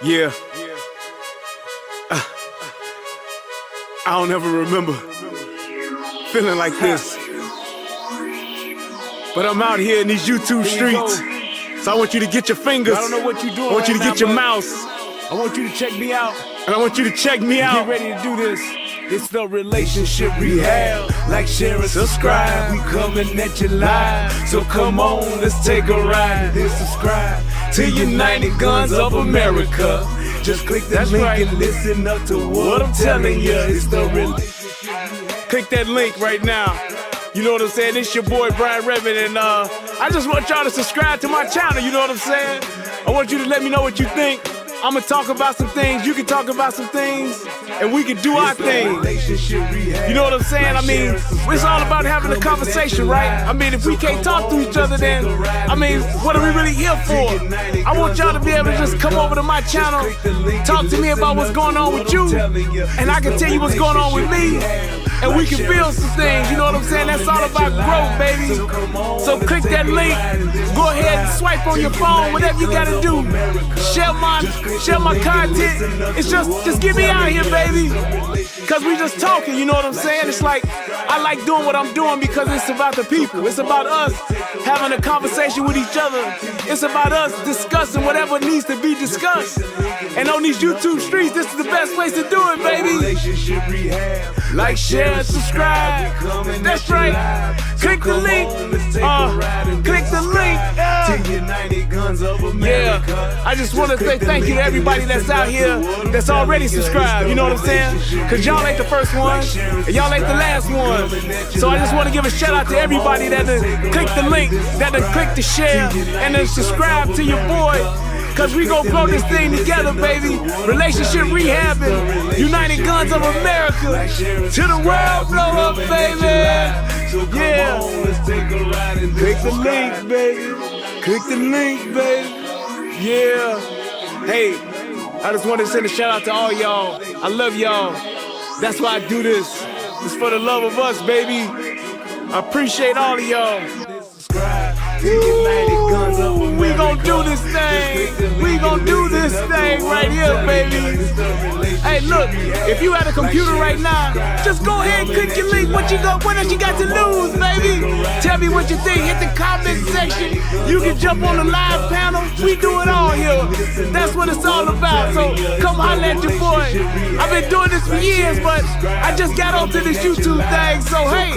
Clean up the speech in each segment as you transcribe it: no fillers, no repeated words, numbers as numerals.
Yeah. I don't ever remember feeling like this. But I'm out here in these YouTube streets. So I want you to get your fingers. I don't know what you're doing. I want you to right get now, your mouse. I want you to check me out. And I want you to check me out. Get ready to do this. It's the relationship rehab. Like, share, and subscribe. We coming at you live. So come on, let's take a ride. Then subscribe to United Guns of America. Just click that link and listen up to what I'm telling you. It's the relationship rehab. Click that link right now. You know what I'm saying? It's your boy Brian Redmond, and I just want y'all to subscribe to my channel. You know what I'm saying? I want you to let me know what you think. I'm gonna talk about some things, you can talk about some things, and we can do our thing. You know what I'm saying? I mean, it's all about having a conversation, right? I mean, if we can't talk to each other, then, I mean, what are we really here for? I want y'all to be able to just come over to my channel, talk to me about what's going on with you, and I can tell you what's going on with me, and we can build some things, you know what I'm saying? That's all about growth, baby. So click that link, go ahead and swipe on your phone, whatever you gotta do. Share my content. It's just get me out here, baby. Cause we just talking, you know what I'm saying? It's like, I like doing what I'm doing because it's about the people. It's about us having a conversation with each other. It's about us discussing whatever needs to be discussed. And on these YouTube streets, this is the best place to do it, baby. Like, share, and subscribe. That's right. Click the link. Click the link. Yeah. I just want to say thank you to everybody that's out here that's already subscribed. You know what I'm saying? Cause y'all ain't the first one, and y'all ain't the last one. So I just want to give a shout out to everybody that click the link, that click the share, and then subscribe to your boy. Cause we gon' grow this thing together, baby. Relationship rehabbing, United Guns of America. To the world blow up, baby. Yeah. Click the link, baby. Click the link, baby. Yeah. Hey, I just wanted to send a shout out to all y'all. I love y'all. That's why I do this. It's for the love of us, baby. I appreciate all of y'all. Ooh, we gon' do this thing. We gon' do this thing right here, baby. Hey, look, if you had a computer right now, just go ahead and click your link. What else you got to lose, baby? Tell me what you think. Hit the comment section. You can jump on the live panel. We do it all here. That's what it's all about. So come holler at your boy. I've been doing this for years, but I just got onto this YouTube thing. So hey,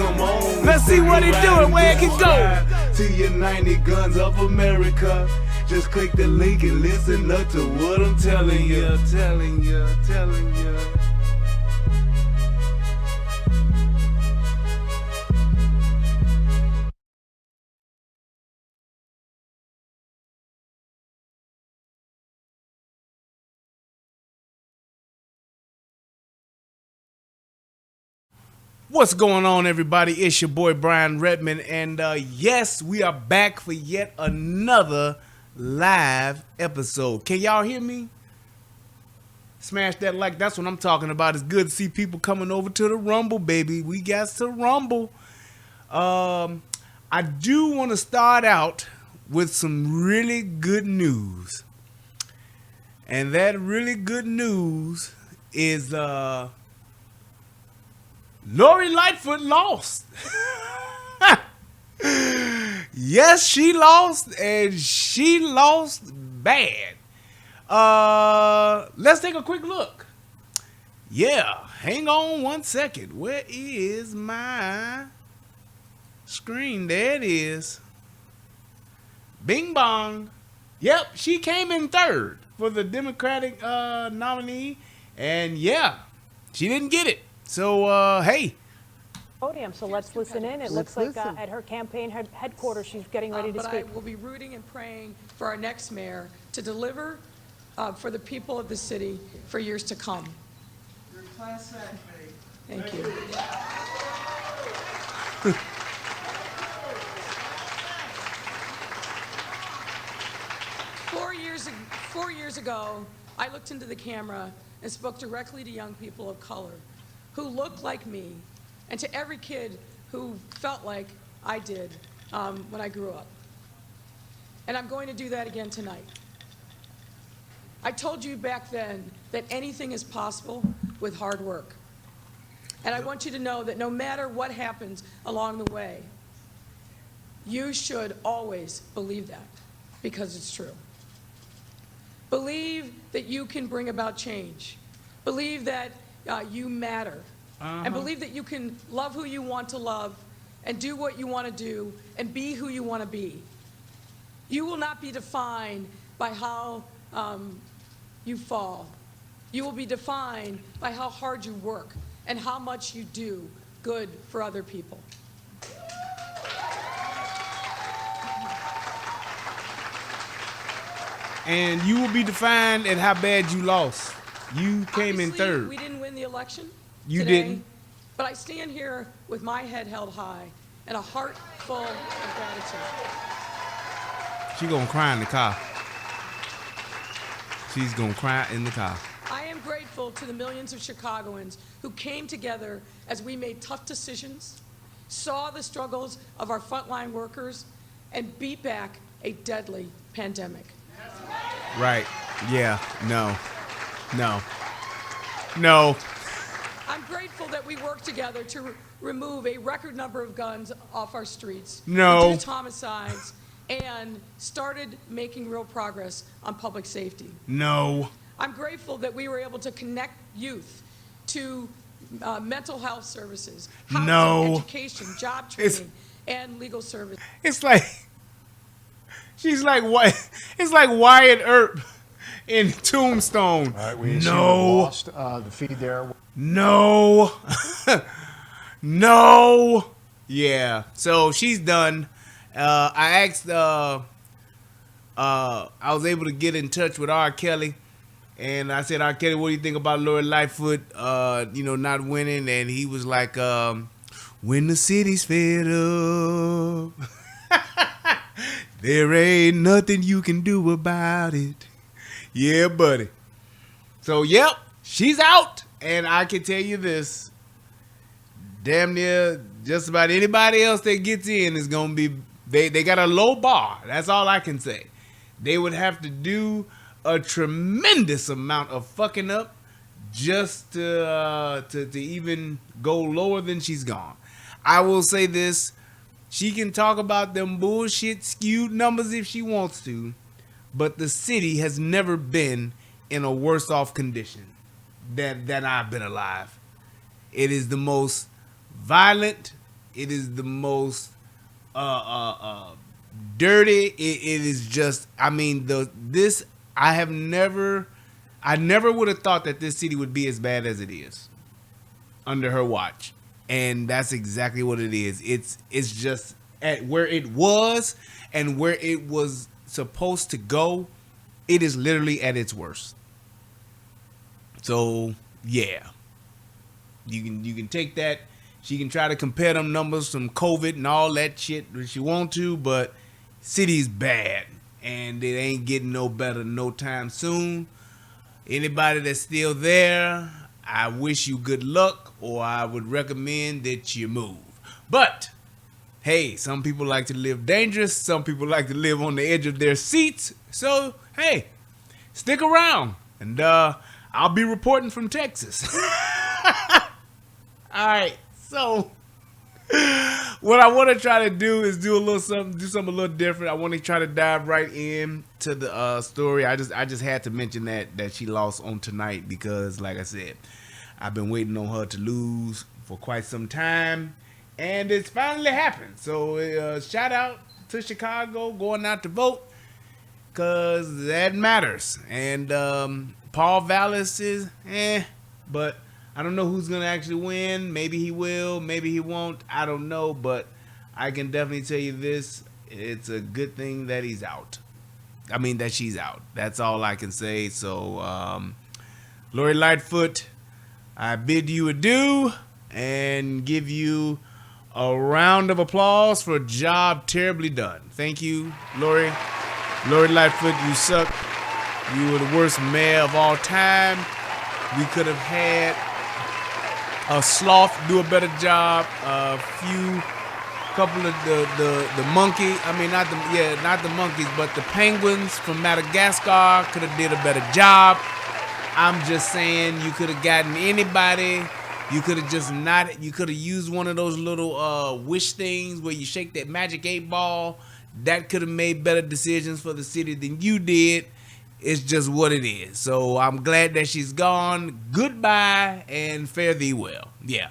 let's see what it do and where it can go. To United Guns of America. Just click the link and listen up to what I'm telling you, telling you. What's going on, everybody? It's your boy Brian Redmond, and yes, we are back for yet another live episode. Can y'all hear me? Smash that like. That's what I'm talking about. It's good to see people coming over to the Rumble, baby. We got to Rumble. I do want to start out with some really good news, and that really good news is Lori Lightfoot lost. Yes, she lost, and she lost bad. Let's take a quick look. Yeah, hang on one second. Where is my screen? There it is. Bing bong. Yep, she came in third for the Democratic nominee, and yeah, she didn't get it. So, hey. Podium, so let's listen in. It looks like at her campaign headquarters, she's getting ready to speak. But I will be rooting and praying for our next mayor to deliver for the people of the city for years to come. You're a class act, babe. Thank you. Four years ago, I looked into the camera and spoke directly to young people of color who looked like me, and to every kid who felt like I did when I grew up. And I'm going to do that again tonight. I told you back then that anything is possible with hard work. And I want you to know that no matter what happens along the way, you should always believe that, because it's true. Believe that you can bring about change. Believe that you matter. And believe that you can love who you want to love and do what you want to do and be who you want to be. You will not be defined by how you fall. You will be defined by how hard you work and how much you do good for other people. And you will be defined at how bad you lost. You came in Obviously, third. We didn't win the election You today, didn't. But I stand here with my head held high and a heart full of gratitude. She gonna cry in the car. She's gonna cry in the car. I am grateful to the millions of Chicagoans who came together as we made tough decisions, saw the struggles of our frontline workers, and beat back a deadly pandemic. Right. Yeah. No. No. I'm grateful that we worked together to remove a record number of guns off our streets, No. reduced homicides, and started making real progress on public safety. No. I'm grateful that we were able to connect youth to mental health services, housing, No. education, job training, and legal services. It's like she's like what? It's like Wyatt Earp in Tombstone. All right, we No. lost the feed there. No. No. Yeah. So she's done. I asked. I was able to get in touch with R. Kelly, and I said, R. Kelly, what do you think about Lori Lightfoot? Not winning, and he was like, when the city's fed up, there ain't nothing you can do about it. Yeah, buddy. So, yep, she's out. And I can tell you this, damn near just about anybody else that gets in is going to be, they got a low bar. That's all I can say. They would have to do a tremendous amount of fucking up just to even go lower than she's gone. I will say this, she can talk about them bullshit skewed numbers if she wants to, but the city has never been in a worse off condition than I've been alive. It is the most violent. It is the most dirty. It is just. I mean, I never would have thought that this city would be as bad as it is under her watch, and that's exactly what it is. It's just at where it was and where it was supposed to go. It is literally at its worst. So yeah, you can take that. She can try to compare them numbers from COVID and all that shit if she want to, but city's bad and it ain't getting no better no time soon. Anybody that's still there, I wish you good luck, or I would recommend that you move. But hey, some people like to live dangerous. Some people like to live on the edge of their seats. So hey, stick around and I'll be reporting from Texas. All right, so what I want to try to do is do something a little different. I want to try to dive right in to the story. I just had to mention that she lost on tonight because, like I said, I've been waiting on her to lose for quite some time, and it's finally happened. So shout out to Chicago going out to vote, because that matters. And Paul Vallis is but I don't know who's going to actually win. Maybe he will, maybe he won't. I don't know, but I can definitely tell you this. It's a good thing that he's out. I mean, that she's out. That's all I can say. So, Lori Lightfoot, I bid you adieu and give you a round of applause for a job terribly done. Thank you, Lori. Lori Lightfoot, you suck. You were the worst mayor of all time. We could have had a sloth do a better job a couple of the monkey. I mean, not the monkeys, but the penguins from Madagascar could have did a better job. I'm just saying, you could have gotten anybody. You could have just not. You could have used one of those little wish things where you shake that magic 8-ball. That could have made better decisions for the city than you did. It's just what it is. So I'm glad that she's gone. Goodbye and fare thee well. Yeah.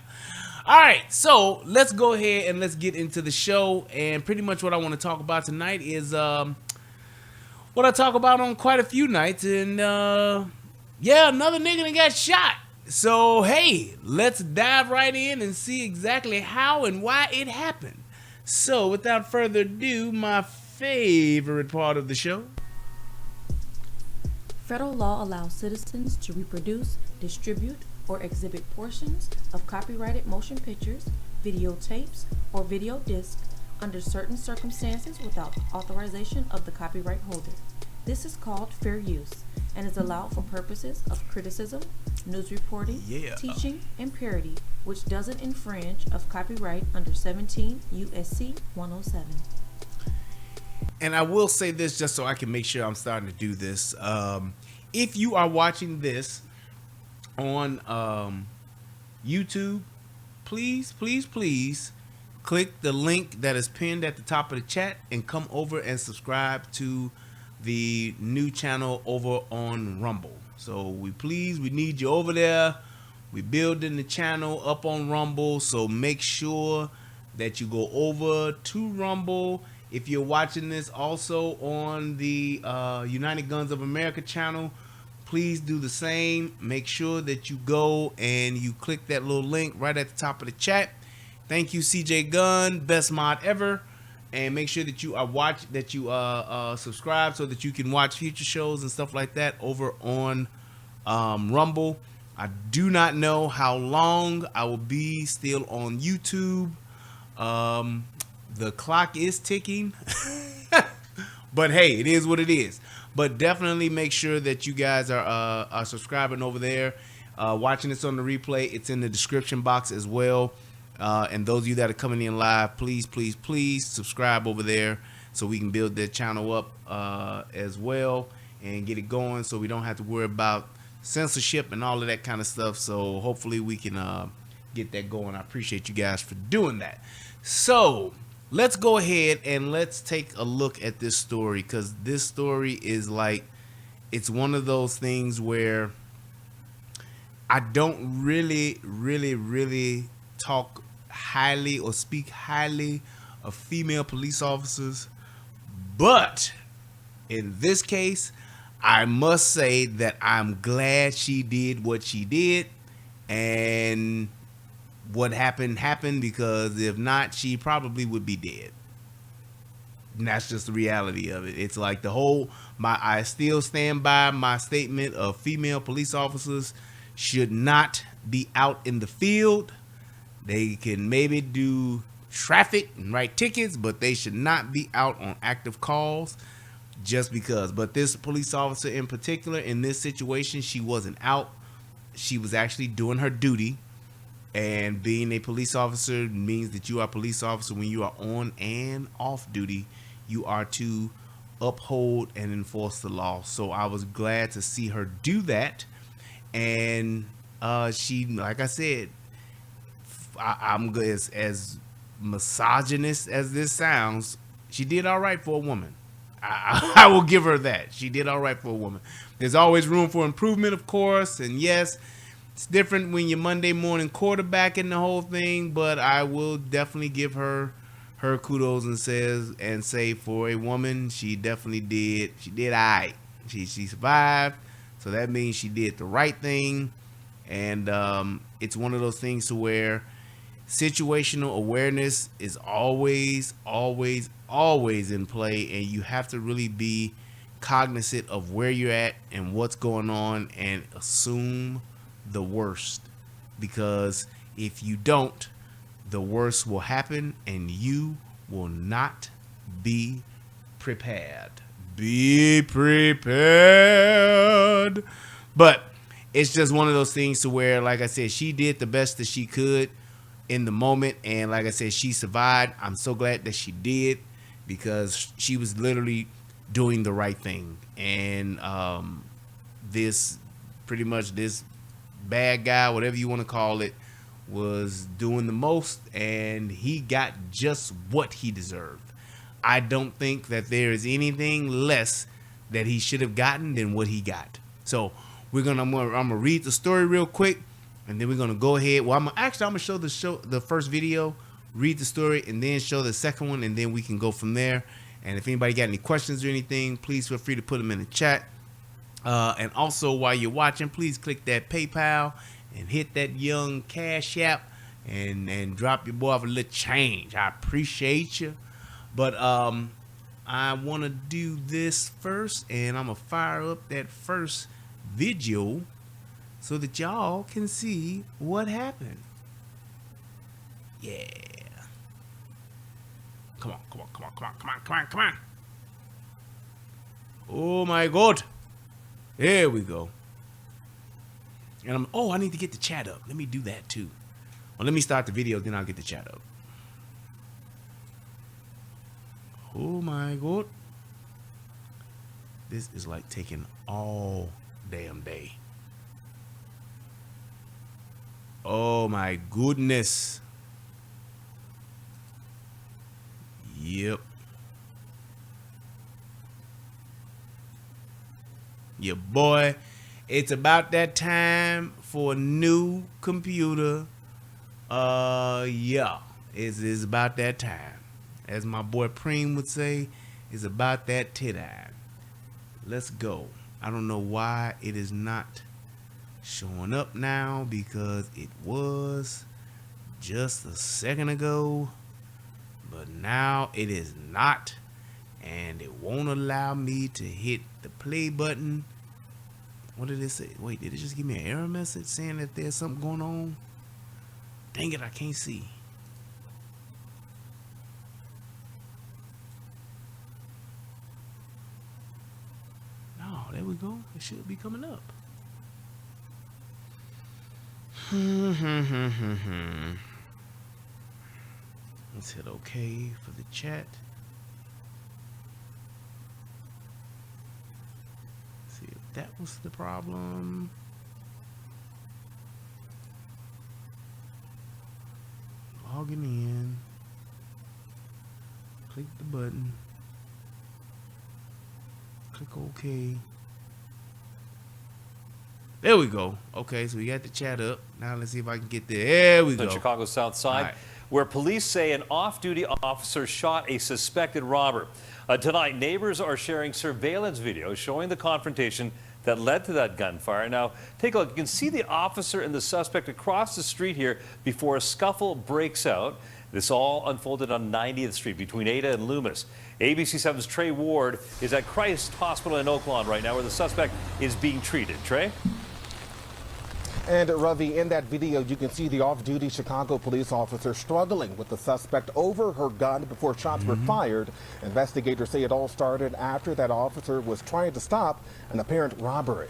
All right, so let's go ahead and let's get into the show. And pretty much what I want to talk about tonight is what I talk about on quite a few nights. And yeah, another nigga that got shot. So hey, let's dive right in and see exactly how and why it happened. So without further ado, my favorite part of the show. Federal law allows citizens to reproduce, distribute, or exhibit portions of copyrighted motion pictures, videotapes, or video discs under certain circumstances without authorization of the copyright holder. This is called fair use and is allowed for purposes of criticism, news reporting, teaching, and parody, which doesn't infringe of copyright under 17 U.S.C. 107. And I will say this just so I can make sure I'm starting to do this. If you are watching this on YouTube, please click the link that is pinned at the top of the chat and come over and subscribe to the new channel over on Rumble. So we need you over there. We building the channel up on Rumble, so make sure that you go over to Rumble. If you're watching this also on the United Guns of America channel, please do the same. Make sure that you go and you click that little link right at the top of the chat. Thank you, CJ Gunn, best mod ever. And make sure that you subscribe so that you can watch future shows and stuff like that over on Rumble. I do not know how long I will be still on YouTube. The clock is ticking. But hey, it is what it is. But definitely make sure that you guys are subscribing over there. Watching this on the replay, it's in the description box as well. And those of you that are coming in live, please subscribe over there so we can build that channel up as well and get it going so we don't have to worry about censorship and all of that kind of stuff. So hopefully we can get that going. I appreciate you guys for doing that. So let's go ahead and let's take a look at this story, because this story is like, it's one of those things where I don't really talk highly or speak highly of female police officers, but in this case I must say that I'm glad she did what she did, and what happened, because if not, she probably would be dead. And that's just the reality of it. It's like I still stand by my statement of female police officers should not be out in the field. They can maybe do traffic and write tickets, but they should not be out on active calls just because. But this police officer in particular, in this situation, she wasn't out. She was actually doing her duty. And being a police officer means that you are a police officer when you are on and off duty. You are to uphold and enforce the law. So I was glad to see her do that. And she, like I said, I'm good, as misogynist as this sounds, she did all right for a woman. I will give her that. She did all right for a woman. There's always room for improvement, of course. And yes, it's different when you're Monday morning quarterbacking the whole thing, but I will definitely give her kudos and say for a woman, she definitely did. She did all right. She survived, so that means she did the right thing. And it's one of those things to where situational awareness is always in play, and you have to really be cognizant of where you're at and what's going on and assume the worst, because if you don't, the worst will happen and you will not be prepared. Be prepared. But it's just one of those things to where, like I said, she did the best that she could. in the moment, and like I said, she survived. I'm so glad that she did, because she was literally doing the right thing. And this bad guy, whatever you want to call it, was doing the most, and he got just what he deserved. I don't think that there is anything less that he should have gotten than what he got. So I'm gonna read the story real quick, and then we're gonna go ahead. Well, I'm gonna show the first video, read the story, and then show the second one, and then we can go from there. And if anybody got any questions or anything, please feel free to put them in the chat. And also, while you're watching, please click that PayPal and hit that young Cash App and drop your boy off a little change. I appreciate you. But I want to do this first, and I'm going to fire up that first video so that y'all can see what happened. Yeah. Come on. Oh my God. There we go. And I need to get the chat up. Let me do that too. Well, let me start the video, then I'll get the chat up. Oh my God. This is like taking all damn day. Oh my goodness. Yep. Yeah, boy, it's about that time for a new computer. Yeah, it's about that time. As my boy Preem would say, it's about that time. Let's go. I don't know why it is not showing up now, because it was just a second ago, but now it is not, and it won't allow me to hit the play button. What did it say? Wait, did it just give me an error message saying that there's something going on? Dang it, I can't see. No, there we go. It should be coming up. Let's hit OK for the chat. See if that was the problem. Logging in. Click the button. Click OK. There we go. Okay, so we got the chat up. Now let's see if I can get there. There we go. On Chicago's South Side, where police say an off-duty officer shot a suspected robber. Tonight, neighbors are sharing surveillance video showing the confrontation that led to that gunfire. Now, take a look. You can see the officer and the suspect across the street here before a scuffle breaks out. This all unfolded on 90th Street between Ada and Loomis. ABC 7's Trey Ward is at Christ Hospital in Oaklawn right now, where the suspect is being treated. Trey? And Ravi, in that video, you can see the off-duty Chicago police officer struggling with the suspect over her gun before shots were fired. Investigators say it all started after that officer was trying to stop an apparent robbery.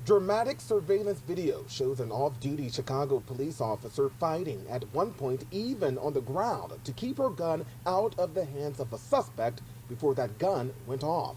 Dramatic surveillance video shows an off-duty Chicago police officer fighting, at one point even on the ground, to keep her gun out of the hands of a suspect before that gun went off.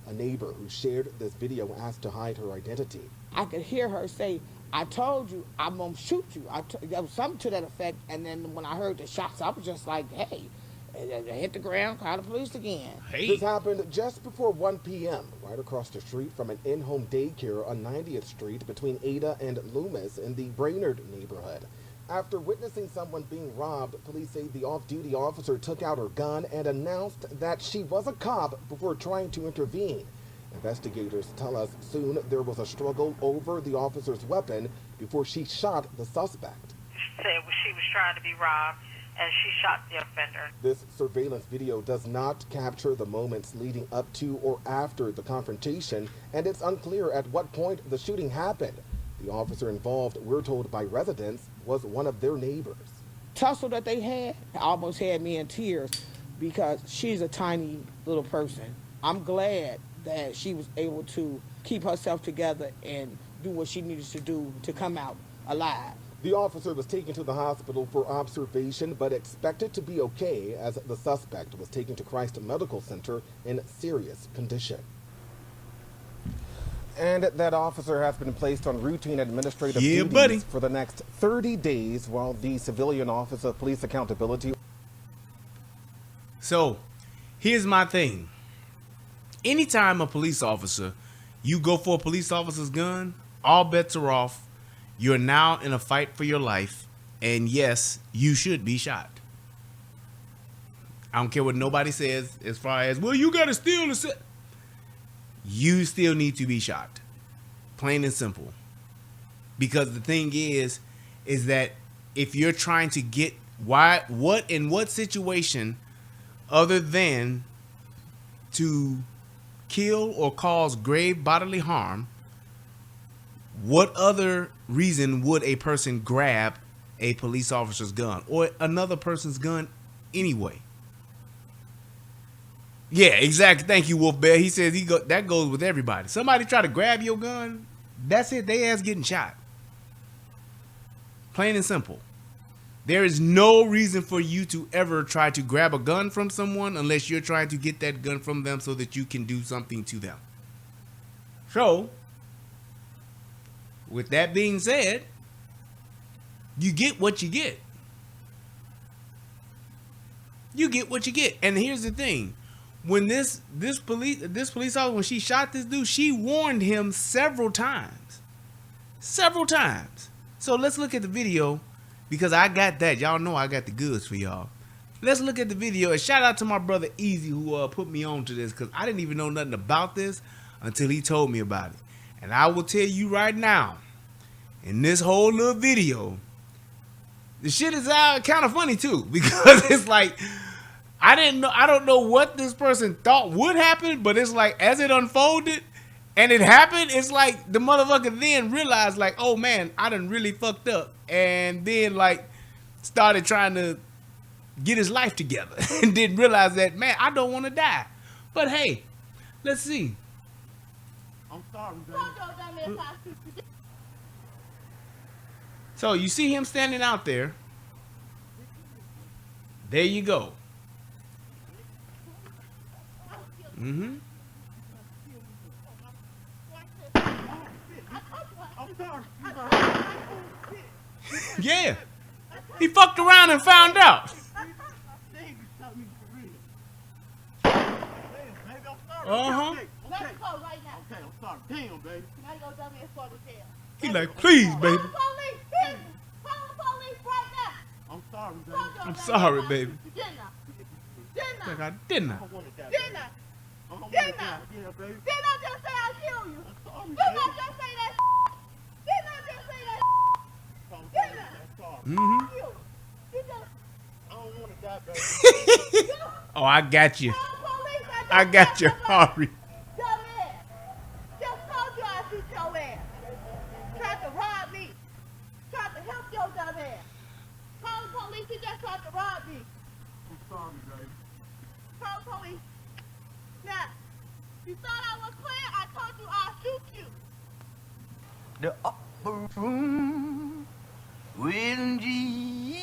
A neighbor who shared this video asked to hide her identity. I could hear her say, "I told you I'm going to shoot you." There was something to that effect. And then when I heard the shots, I was just like, hey, I hit the ground, call the police again. Hey. This happened just before 1 p.m., right across the street from an in-home daycare on 90th Street between Ada and Loomis in the Brainerd neighborhood. After witnessing someone being robbed, police say the off-duty officer took out her gun and announced that she was a cop before trying to intervene. Investigators tell us soon there was a struggle over the officer's weapon before she shot the suspect. She said she was trying to be robbed, and she shot the offender. This surveillance video does not capture the moments leading up to or after the confrontation, and it's unclear at what point the shooting happened. The officer involved, we're told by residents, was one of their neighbors. Tussle that they had almost had me in tears, because she's a tiny little person. I'm glad that she was able to keep herself together and do what she needed to do to come out alive. The officer was taken to the hospital for observation, but expected to be okay as the suspect was taken to Christ Medical Center in serious condition. And that officer has been placed on routine administrative duties for the next 30 days while the civilian Office of Police Accountability. So, here's my thing. Anytime a police officer, you go for a police officer's gun, all bets are off. You're now in a fight for your life, and yes, you should be shot. I don't care what nobody says as far as, well, you gotta steal the set. You still need to be shot. Plain and simple. Because the thing is that if you're trying to get in what situation other than to kill or cause grave bodily harm, what other reason would a person grab a police officer's gun or another person's gun anyway? Yeah, exactly. Thank you, Wolf Bear. He says that goes with everybody. Somebody try to grab your gun, that's it. They ass getting shot. Plain and simple. There is no reason for you to ever try to grab a gun from someone unless you're trying to get that gun from them so that you can do something to them. So, with that being said, you get what you get. You get what you get. And here's the thing. When this police officer, when she shot this dude, she warned him several times. Several times. So let's look at the video because I got that. Y'all know I got the goods for y'all. Let's look at the video. And shout out to my brother Easy who put me on to this because I didn't even know nothing about this until he told me about it. And I will tell you right now, in this whole little video, the shit is kind of funny too, because it's like, I don't know what this person thought would happen, but it's like, as it unfolded and it happened, it's like the motherfucker then realized like, oh man, I done really fucked up. And then like started trying to get his life together and didn't realize that, man, I don't want to die. But hey, let's see. I'm sorry, baby. So you see him standing out there. There you go. Mm-hmm. Yeah. He fucked around and found out. Uh-huh. Let's go right now. Okay, I'm sorry. Damn, baby. Now you gonna tell me it's for the tail. He like, please, baby. Call the police right now. I'm sorry, baby. I'm sorry, baby. Didn't I? Like I didn't. Didn't I? Didn't I? Didn't I just say I'll kill you? Didn't I just say that? Didn't I just say that? Didn't I? Mm-hmm. You just, I don't want to die, baby. Oh, I got you. I got you, Harry. Dumbass. Just told you I shoot your ass. Tried to rob me. Tried to help your dumb ass. Call the police, he just tried to rob me. I'm sorry, baby. Call the police. Now, you thought I was playing? I told you I'll shoot you. The upper room with Jesus.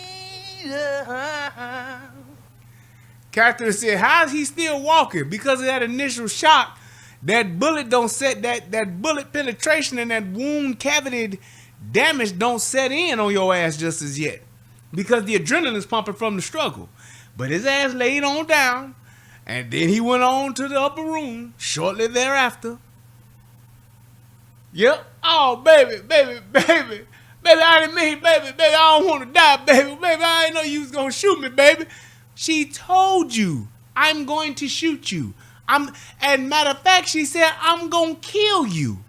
Captain said, how is he still walking? Because of that initial shock, that bullet don't set, that bullet penetration and that wound cavity damage don't set in on your ass just as yet. Because the adrenaline is pumping from the struggle. But his ass laid on down, and then he went on to the upper room shortly thereafter. Yep. Oh, baby, I didn't mean, baby, I don't want to die, baby, I didn't know you was going to shoot me, baby. She told you, I'm going to shoot you. And matter of fact, she said, I'm going to kill you.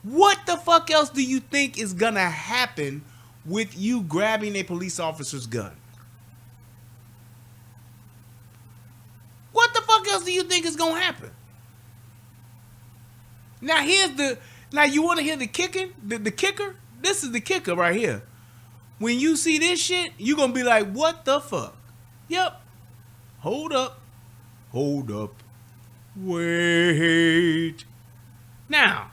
What the fuck else do you think is going to happen with you grabbing a police officer's gun? What the fuck else do you think is going to happen? Now you want to hear the kicking? The kicker? This is the kicker right here. When you see this shit, you're going to be like, what the fuck? Yep. Hold up. Wait. Now,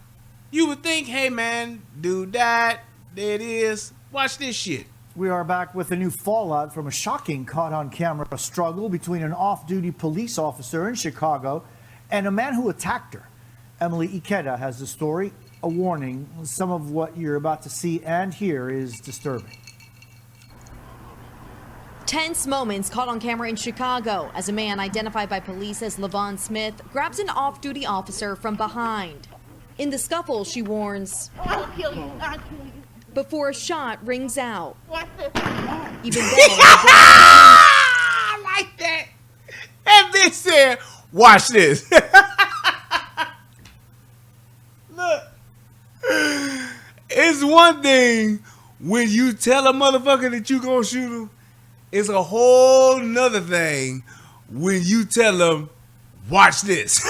you would think, hey man, dude died. There it is. Watch this shit. We are back with a new fallout from a shocking caught-on-camera struggle between an off-duty police officer in Chicago and a man who attacked her. Emily Ikeda has the story. A warning, some of what you're about to see and hear is disturbing. Tense moments caught on camera in Chicago as a man identified by police as Leevon Smith grabs an off-duty officer from behind. In the scuffle, she warns, I'll kill you. I'll kill you. before a shot rings out. Watch this. Even then, I like that. And they said, watch this. Look, it's one thing when you tell a motherfucker that you gonna shoot him. It's a whole nother thing when you tell them, watch this.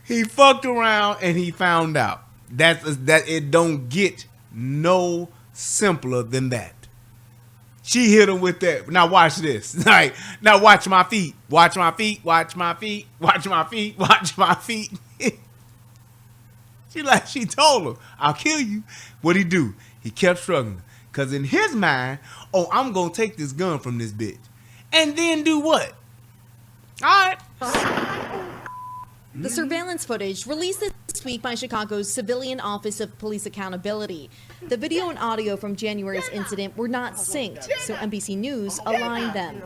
He fucked around and he found out. That it don't get no simpler than that. She hit him with that. Now watch this. Like, now watch my feet. Watch my feet. Watch my feet. Watch my feet. Watch my feet. She told him, I'll kill you. What'd he do? He kept struggling. Because in his mind, oh, I'm going to take this gun from this bitch. And then do what? All right. the surveillance footage released this week by Chicago's Civilian Office of Police Accountability. The video and audio from January's incident were not synced, so NBC News aligned them.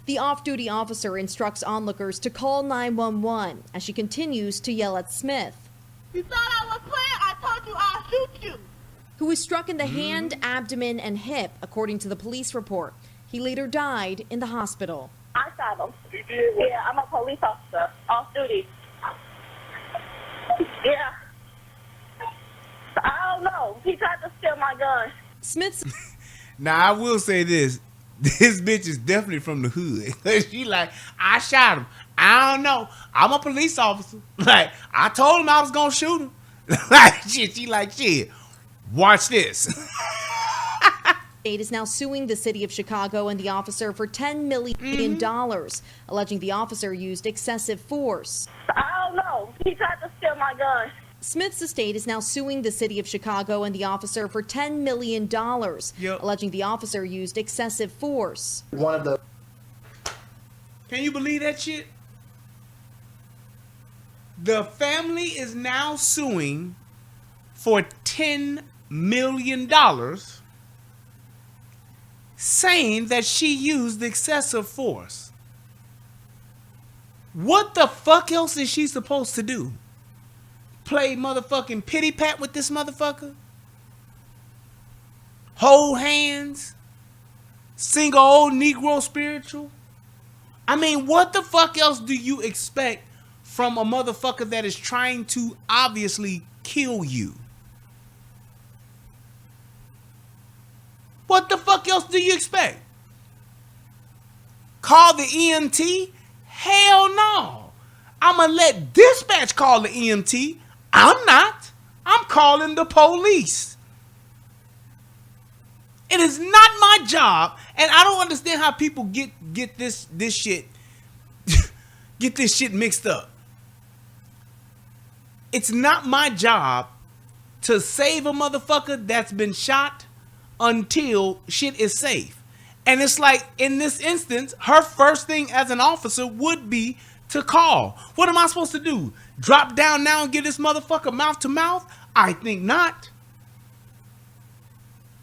The off-duty officer instructs onlookers to call 911 as she continues to yell at Smith, You thought I was playing? I told you I'll shoot you. who was struck in the hand, abdomen, and hip, according to the police report. He later died in the hospital. I shot him. You did? Yeah, I'm a police officer, off duty. Yeah. I don't know. He tried to steal my gun. Smith's. Now, I will say this. This bitch is definitely from the hood. She like, I shot him. I don't know. I'm a police officer. Like, I told him I was going to shoot him. Like, shit. She like, shit. Watch this. State is now suing the city of Chicago and the officer for $10 million, alleging the officer used excessive force. I don't know. He tried to steal my gun. Smith's estate is now suing the city of Chicago and the officer for $10 million, alleging the officer used excessive force. Can you believe that shit? The family is now suing for $10 million, saying that she used excessive force. What the fuck else is she supposed to do? Play motherfucking pity pat with this motherfucker? Hold hands? Sing a old Negro spiritual? I mean, what the fuck else do you expect from a motherfucker that is trying to obviously kill you? What the fuck else do you expect? Call the EMT? Hell no. I'ma let dispatch call the EMT. I'm not. I'm calling the police. It is not my job, and I don't understand how people get this shit get this shit mixed up. It's not my job to save a motherfucker that's been shot until shit is safe. And it's like, in this instance, her first thing as an officer would be to call. What am I supposed to do? Drop down now and give this motherfucker mouth to mouth? I think not.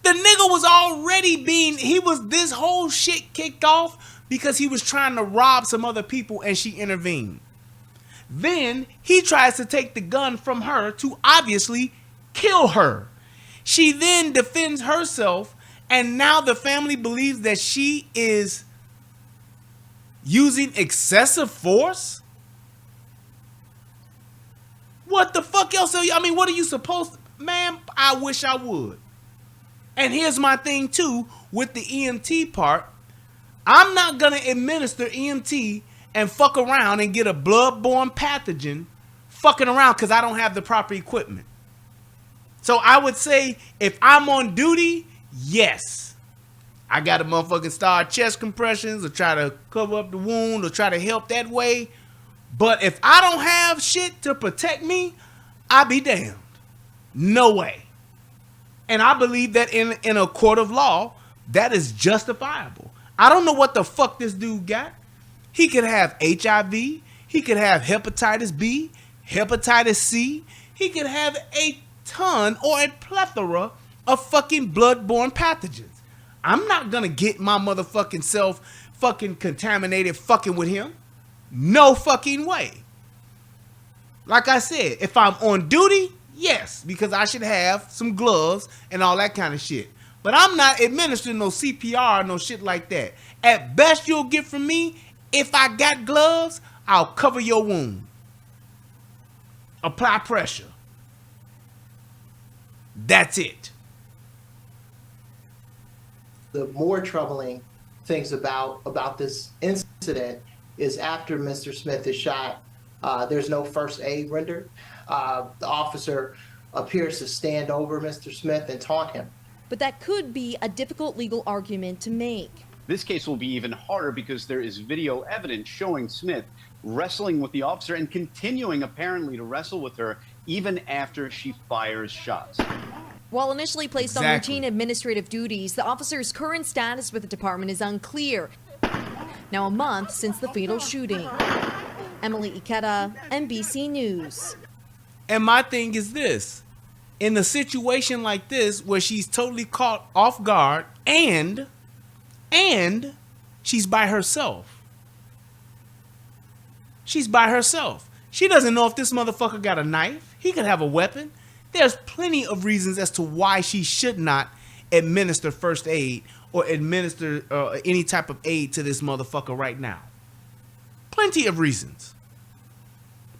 The nigga was already this whole shit kicked off because he was trying to rob some other people and she intervened. Then he tries to take the gun from her to obviously kill her. She then defends herself, and now the family believes that she is using excessive force? What the fuck else are you? I mean, what are you supposed to? Man, I wish I would. And here's my thing too with the EMT part. I'm not going to administer EMT and fuck around and get a bloodborne pathogen fucking around because I don't have the proper equipment. So I would say if I'm on duty, yes. I got to motherfucking start chest compressions or try to cover up the wound or try to help that way. But if I don't have shit to protect me, I be damned. No way. And I believe that in a court of law, that is justifiable. I don't know what the fuck this dude got. He could have HIV. He could have hepatitis B, hepatitis C. He could have a ton or a plethora of fucking bloodborne pathogens. I'm not gonna get my motherfucking self fucking contaminated fucking with him. No fucking way. Like I said, if I'm on duty, yes, because I should have some gloves and all that kind of shit. But I'm not administering no CPR or no shit like that. At best you'll get from me, if I got gloves, I'll cover your wound. Apply pressure. That's it. The more troubling things about this incident is after Mr. Smith is shot, there's no first aid rendered. The officer appears to stand over Mr. Smith and taunt him. But that could be a difficult legal argument to make. This case will be even harder because there is video evidence showing Smith wrestling with the officer and continuing apparently to wrestle with her even after she fires shots. While initially placed on routine administrative duties, the officer's current status with the department is unclear. Now a month since the fatal shooting. Emily Ikeda, NBC News. And my thing is this. In a situation like this where she's totally caught off guard and she's by herself. She's by herself. She doesn't know if this motherfucker got a knife. He could have a weapon. There's plenty of reasons as to why she should not administer first aid or administer any type of aid to this motherfucker right now. Plenty of reasons.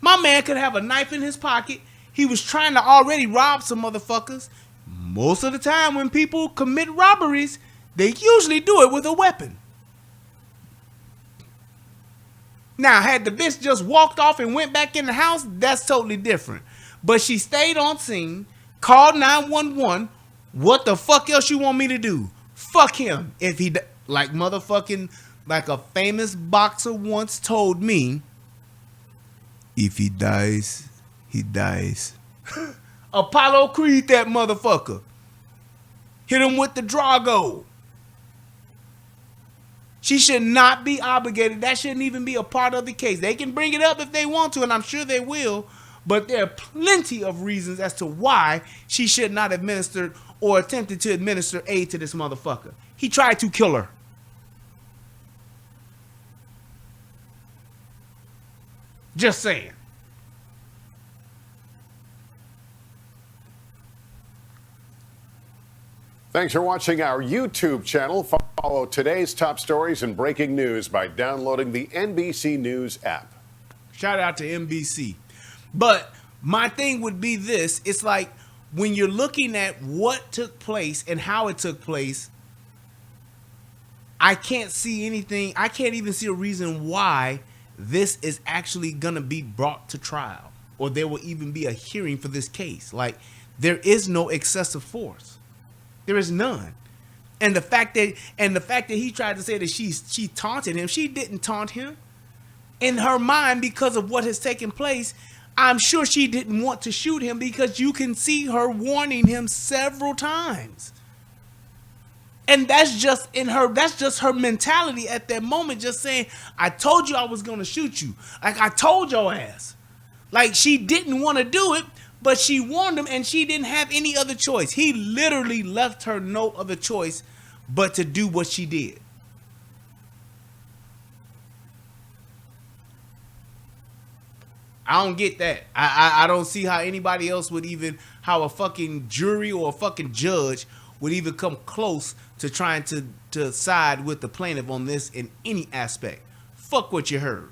My man could have a knife in his pocket. He was trying to already rob some motherfuckers. Most of the time when people commit robberies, they usually do it with a weapon. Now, had the bitch just walked off and went back in the house, that's totally different. But she stayed on scene, called 911. What the fuck else you want me to do? Fuck him. If he, like a famous boxer once told me, if he dies, he dies. Apollo Creed that motherfucker. Hit him with the Drago. She should not be obligated. That shouldn't even be a part of the case. They can bring it up if they want to, and I'm sure they will. But there are plenty of reasons as to why she should not administer or attempted to administer aid to this motherfucker. He tried to kill her. Just saying. Thanks for watching our YouTube channel. Follow today's top stories and breaking news by downloading the NBC News app. Shout out to NBC. But my thing would be this. It's like when you're looking at what took place and how it took place, I can't see anything. I can't even see a reason why this is actually going to be brought to trial or there will even be a hearing for this case. Like, there is no excessive force. There is none. And the fact that he tried to say that she taunted him, she didn't taunt him. In her mind, because of what has taken place, I'm sure she didn't want to shoot him because you can see her warning him several times. And that's just her mentality at that moment, just saying, I told you I was going to shoot you. Like, I told your ass. Like, she didn't want to do it, but she warned him and she didn't have any other choice. He literally left her no other choice but to do what she did. I don't get that. I don't see how anybody else would even, how a fucking jury or a fucking judge would even come close to trying to side with the plaintiff on this in any aspect. Fuck what you heard.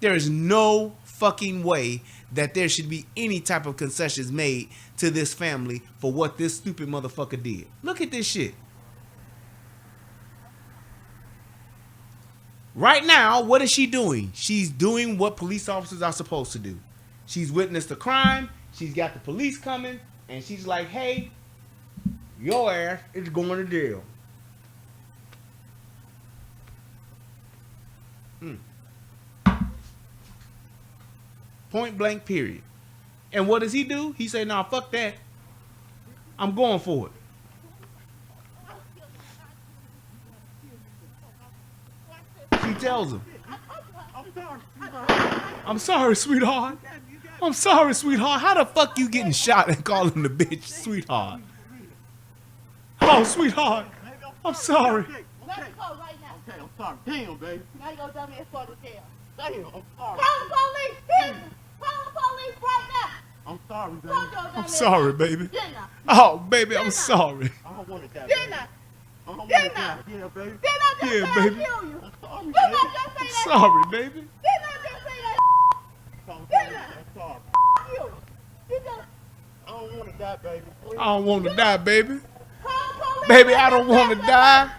There is no fucking way that there should be any type of concessions made to this family for what this stupid motherfucker did. Look at this shit. Right now, what is she doing? She's doing what police officers are supposed to do. She's witnessed the crime. She's got the police coming. And she's like, hey, your ass is going to jail. Point blank, period. And what does he do? He say, nah, fuck that. I'm going for it. She tells him, I'm sorry, sweetheart. I'm sorry, sweetheart. How the fuck you getting shot and calling the bitch sweetheart? Oh, sweetheart. I'm sorry. Let's go right now. Okay, I'm sorry. Damn, baby. Now you go tell me it's for the jail. Damn, I'm sorry. Call the police. Call the police right now. I'm sorry, baby. I'm sorry, baby. Oh, baby, I'm sorry. I don't want it that Didn't bad. I? I don't want Didn't it I? that bad. Yeah, baby. Didn't I just Yeah, say baby. I'd kill you? I'm sorry, Didn't I baby. just say that? Sorry, baby. Didn't I just say that? I'm Didn't I? sorry. You. You just I don't want to die, baby. Please. I don't want to die, baby. call the police. Baby, I don't want to die.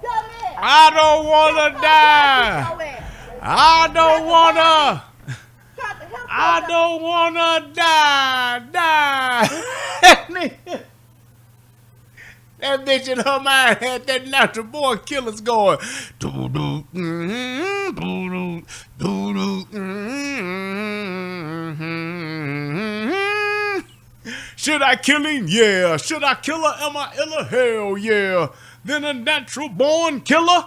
Dumbass. I don't want to die. I don't want to. I don't want to die. That bitch in her mind had that natural born killers going. Doo-doo, doo-doo, doo-doo, Should I kill him? Yeah. Should I kill her? Am I iller? Hell yeah. Then a natural born killer?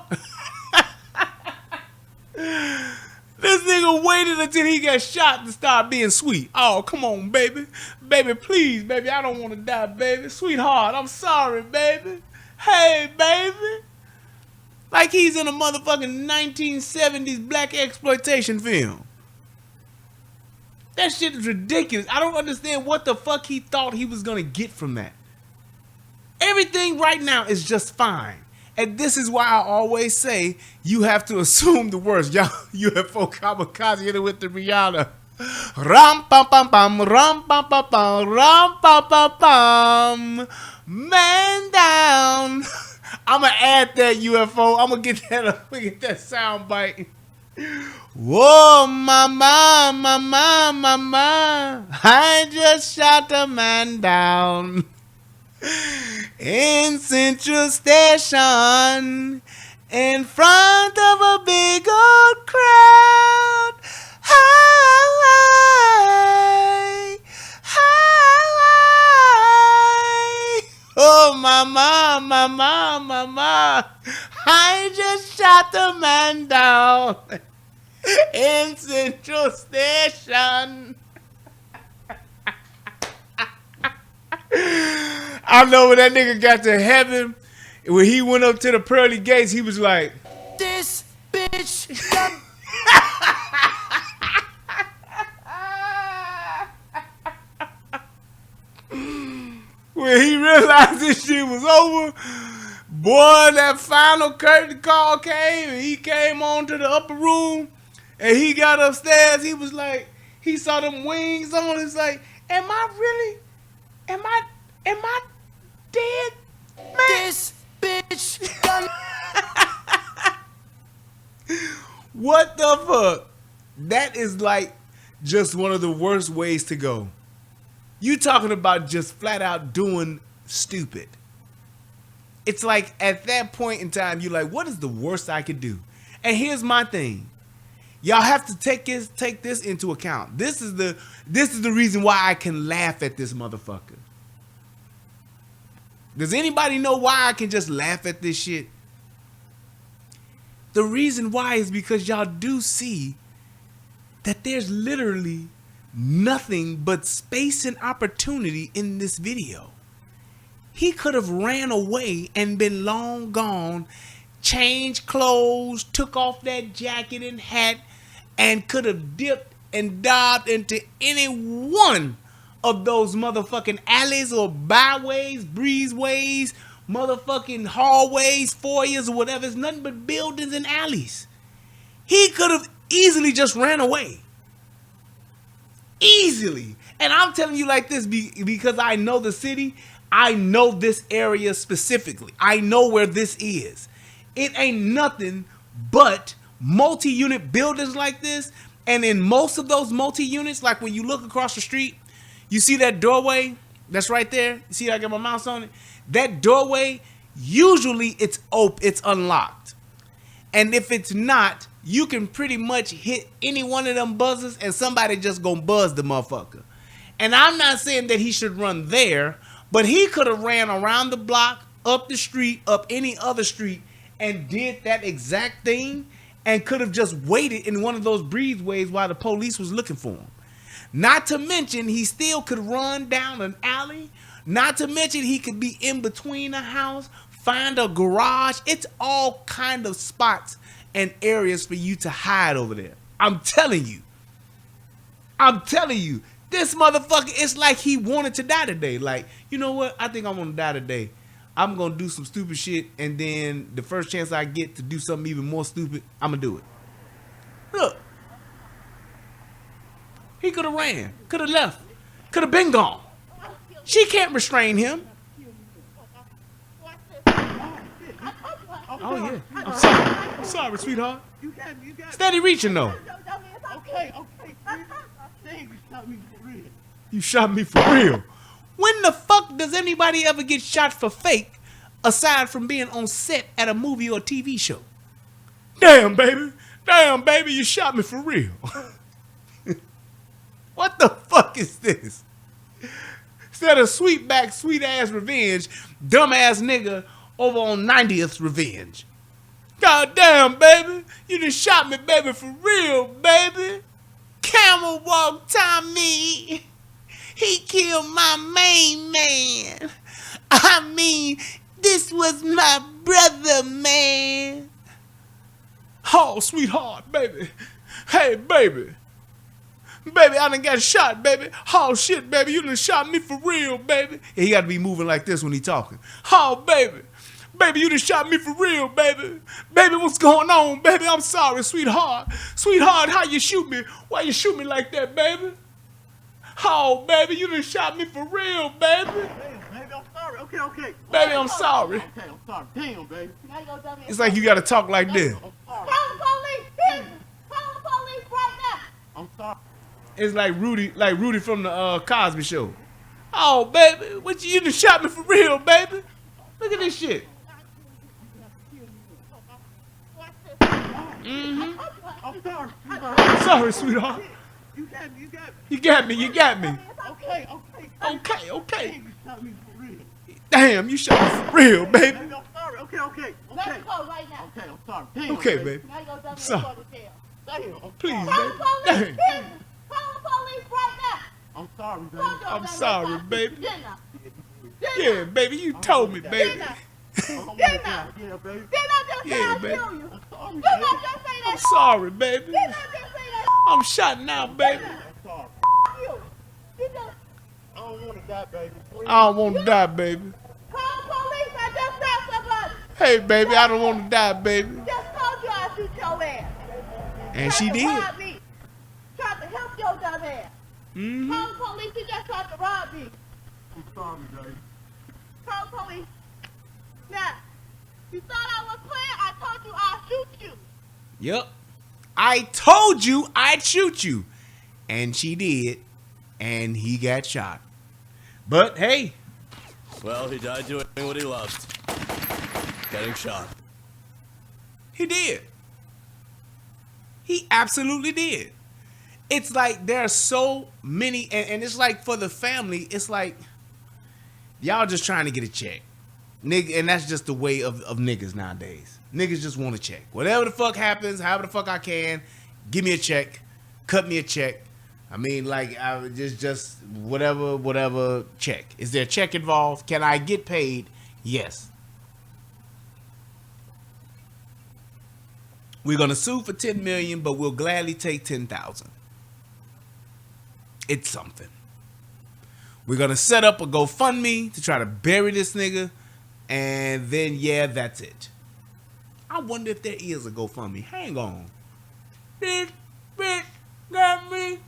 This nigga waited until he got shot to start being sweet. Oh, come on, baby. Baby, please, baby. I don't want to die, baby. Sweetheart, I'm sorry, baby. Hey, baby. Like he's in a motherfucking 1970s black exploitation film. That shit is ridiculous. I don't understand what the fuck he thought he was going to get from that. Everything right now is just fine. And this is why I always say you have to assume the worst. Y'all, UFO kamikaze hit it with the Rihanna. Ram pam pam pam, ram pam pam pam, ram pam pam pam. Man down. I'ma add that UFO. I'ma get that sound bite. Whoa, mama, mama, mama. I just shot a man down. In Central Station, in front of a big old crowd. Hi, hi. Oh, mama, mama, mama. I just shot the man down in Central Station. I know when that nigga got to heaven, when he went up to the pearly gates, he was like, this bitch. When he realized this shit was over, boy, that final curtain call came, and he came on to the upper room, and he got upstairs. He was like, he saw them wings on. He's like, am I dead? Man. This bitch. What the fuck? That is like just one of the worst ways to go. You talking about just flat out doing stupid. It's like at that point in time, you're like, what is the worst I could do? And here's my thing. Y'all have to take this into account. This is the reason why I can laugh at this motherfucker. Does anybody know why I can just laugh at this shit? The reason why is because y'all do see that there's literally nothing but space and opportunity in this video. He could have ran away and been long gone, changed clothes, took off that jacket and hat, and could have dipped and dived into any one of those motherfucking alleys or byways, breezeways, motherfucking hallways, foyers, or whatever. It's nothing but buildings and alleys. He could have easily just ran away. Easily. And I'm telling you like this because I know the city. I know this area specifically. I know where this is. It ain't nothing but multi-unit buildings like this. And in most of those multi-units, like when you look across the street, you see that doorway that's right there? You see I got my mouse on it? That doorway, usually it's open, it's unlocked. And if it's not, you can pretty much hit any one of them buzzers and somebody just gonna buzz the motherfucker. And I'm not saying that he should run there, but he could have ran around the block, up the street, up any other street, and did that exact thing, and could have just waited in one of those breezeways while the police was looking for him. Not to mention, he still could run down an alley. Not to mention, he could be in between a house, find a garage. It's all kind of spots and areas for you to hide over there. I'm telling you. This motherfucker, it's like he wanted to die today. Like, you know what? I think I want to die today. I'm going to do some stupid shit, and then the first chance I get to do something even more stupid, I'm going to do it. Look. He could have ran, could have left, could have been gone. She can't restrain him. Oh, yeah. I'm sorry, sweetheart. Steady reaching, though. Okay. You shot me for real. When the fuck does anybody ever get shot for fake aside from being on set at a movie or TV show? Damn, baby, you shot me for real. What the fuck is this? Instead of sweet ass revenge, dumbass nigga over on 90th revenge. God damn, baby, you done shot me, baby, for real, baby. Camel walk Tommy. He killed my main man. I mean, this was my brother, man. Oh, sweetheart, baby. Hey, baby. Baby, I done got shot, baby. Oh, shit, baby, you done shot me for real, baby. And he got to be moving like this when he talking. Oh, baby. Baby, you done shot me for real, baby. Baby, what's going on, baby? I'm sorry, sweetheart. Sweetheart, how you shoot me? Why you shoot me like that, baby? Oh, baby, you done shot me for real, baby. Baby, I'm sorry. Okay. Baby, I'm sorry. Okay, I'm sorry. Damn, baby. It's like you got to talk like this. Call the police! Call the police right now! I'm sorry. It's like Rudy from the Cosby Show. Oh, baby, you done shot me for real, baby. Look at this shit. Mm-hmm. I'm sorry. Sorry, sweetheart. You got me. You got me. Okay. Okay. You shot me for real. Damn, you shot me for real, baby. Baby, I'm sorry. Okay. Let's go right now. Okay, I'm sorry. Damn, Okay, baby. Now you go down Sorry. to the jail. Damn. Please, Call the baby. police! Damn. Call the police right now! I'm sorry, baby. I'm sorry, baby. Get now. Yeah, baby, you told me, baby. Get now. Yeah, baby. Did I just say Yeah, I baby. kill you? I'm sorry, Did I baby. just say I'm that? sorry, baby. Did I just say that? I'm shot now, baby. I'm sorry. You. You just I don't want to die, baby. Please. I don't want to die, baby. call the police. I just shot somebody. Hey, baby, I don't want to die, baby. Just told you I shoot your ass. And she Tried to did. rob me. Tried to help your dumb ass. Mm-hmm. Call the police. You just tried to rob me. I'm sorry, baby. Call the police. Now, you thought I was playing? I told you I'll shoot you. Yep. I told you I'd shoot you. And she did. And he got shot. But hey. Well, he died doing what he loved. Getting shot. He did. He absolutely did. It's like there are so many, and it's like for the family, it's like y'all just trying to get a check. Nigga, and that's just the way of niggas nowadays. Niggas just want a check. Whatever the fuck happens, however the fuck I can, give me a check, cut me a check. I mean, like, I just whatever check. Is there a check involved? Can I get paid? Yes. We're gonna sue for $10 million, but we'll gladly take $10,000. It's something. We're gonna set up a GoFundMe to try to bury this nigga, and then yeah, that's it. I wonder if there is a GoFundMe. Hang on. This bitch got me.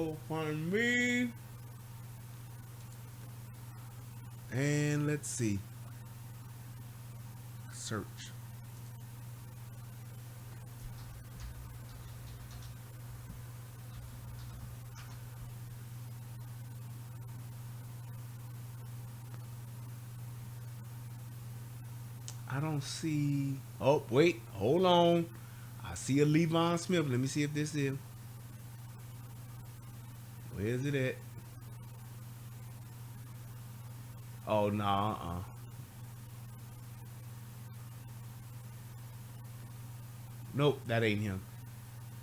GoFundMe. And let's see. Search. I don't see. Oh, wait. Hold on. I see a Leevon Smith. Let me see if this is. Where is it at? Oh, no. Nope, that ain't him.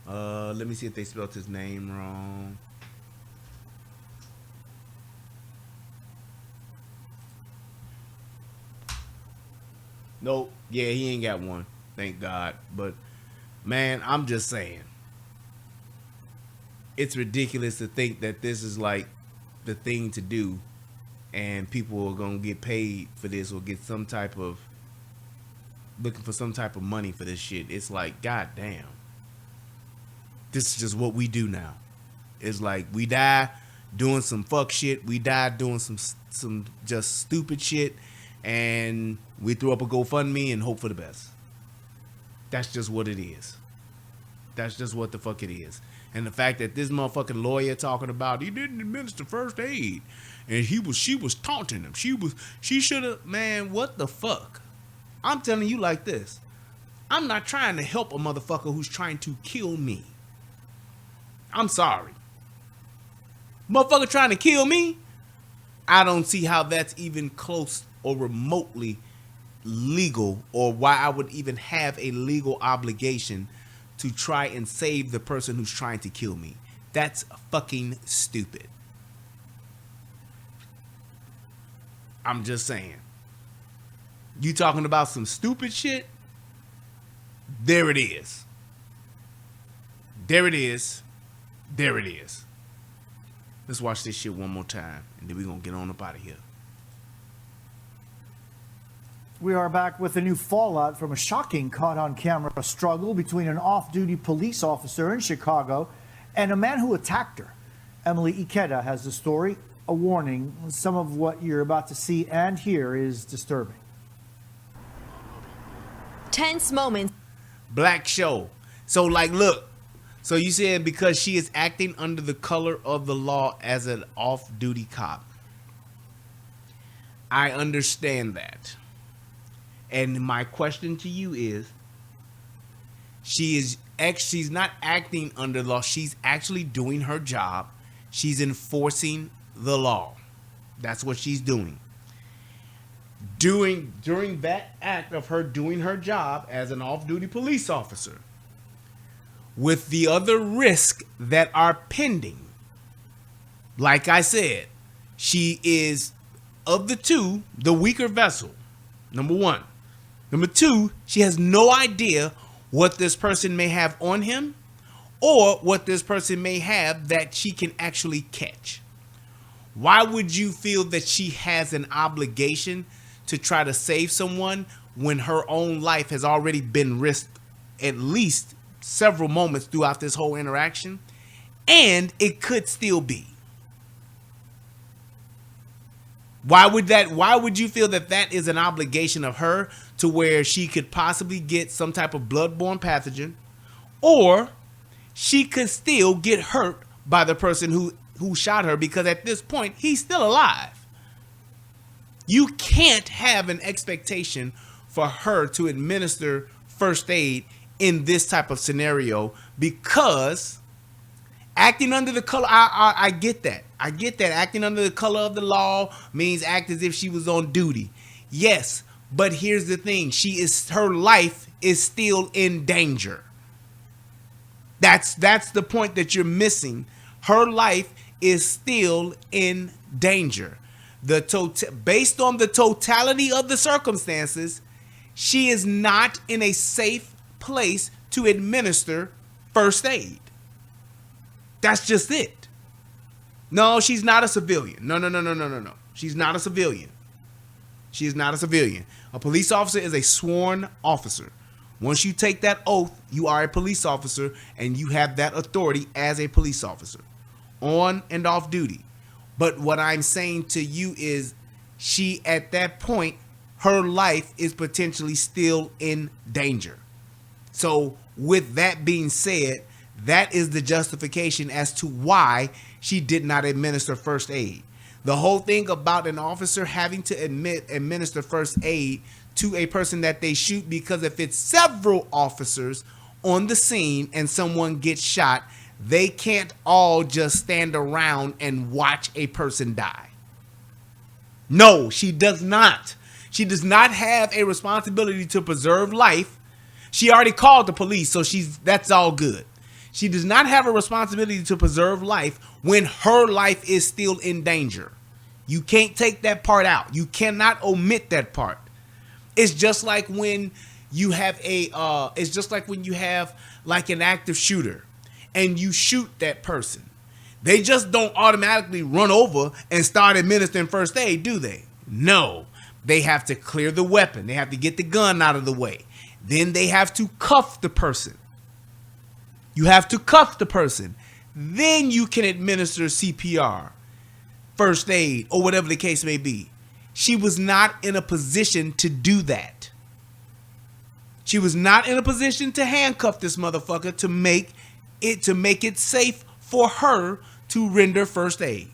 Let me see if they spelled his name wrong. Nope. Yeah, he ain't got one. Thank God. But, man, I'm just saying. It's ridiculous to think that this is like the thing to do and people are going to get paid for this or get some type of, looking for some type of money for this shit. It's like, God damn. This is just what we do now. It's like we die doing some fuck shit. We die doing some just stupid shit. And we throw up a GoFundMe and hope for the best. That's just what it is. That's just what the fuck it is. And the fact that this motherfucking lawyer talking about he didn't administer first aid and she was taunting him. She should have, man, what the fuck? I'm telling you like this. I'm not trying to help a motherfucker who's trying to kill me. I'm sorry. Motherfucker trying to kill me? I don't see how that's even close or remotely legal, or why I would even have a legal obligation to try and save the person who's trying to kill me. That's fucking stupid. I'm just saying. You talking about some stupid shit? There it is. There it is. There it is. Let's watch this shit one more time, and then we're going to get on up out of here. We are back with a new fallout from a shocking caught-on-camera struggle between an off-duty police officer in Chicago and a man who attacked her. Emily Ikeda has the story. A warning, some of what you're about to see and hear is disturbing. Tense moments. Black show. So, like, look. So you said because she is acting under the color of the law as an off-duty cop. I understand that. And my question to you is, she's not acting under law. She's actually doing her job. She's enforcing the law. That's what she's doing. During that act of her doing her job as an off-duty police officer, with the other risks that are pending, like I said, she is, of the two, the weaker vessel. Number one. Number two, she has no idea what this person may have on him or what this person may have that she can actually catch. Why would you feel that she has an obligation to try to save someone when her own life has already been risked at least several moments throughout this whole interaction? And it could still be. Why would you feel that that is an obligation of her to where she could possibly get some type of bloodborne pathogen, or she could still get hurt by the person who shot her, because at this point he's still alive? You can't have an expectation for her to administer first aid in this type of scenario, because acting under the color, I get that. I get that. Acting under the color of the law means act as if she was on duty. Yes, but here's the thing. Her life is still in danger. That's the point that you're missing. Her life is still in danger. Based on the totality of the circumstances, she is not in a safe place to administer first aid. That's just it. No, she's not a civilian. No. She's not a civilian. She is not a civilian. A police officer is a sworn officer. Once you take that oath, you are a police officer and you have that authority as a police officer, on and off duty. But what I'm saying to you is, she, at that point, her life is potentially still in danger. So with that being said, that is the justification as to why she did not administer first aid. The whole thing about an officer having to administer first aid to a person that they shoot, because if it's several officers on the scene and someone gets shot, they can't all just stand around and watch a person die. No, she does not. She does not have a responsibility to preserve life. She already called the police, so that's all good. She does not have a responsibility to preserve life when her life is still in danger. You can't take that part out. You cannot omit that part. It's just like when you have like an active shooter and you shoot that person. They just don't automatically run over and start administering first aid, do they? No. They have to clear the weapon. They have to get the gun out of the way. Then they have to cuff the person. You have to cuff the person. Then you can administer CPR, first aid, or whatever the case may be. She was not in a position to do that. She was not in a position to handcuff this motherfucker to make it safe for her to render first aid.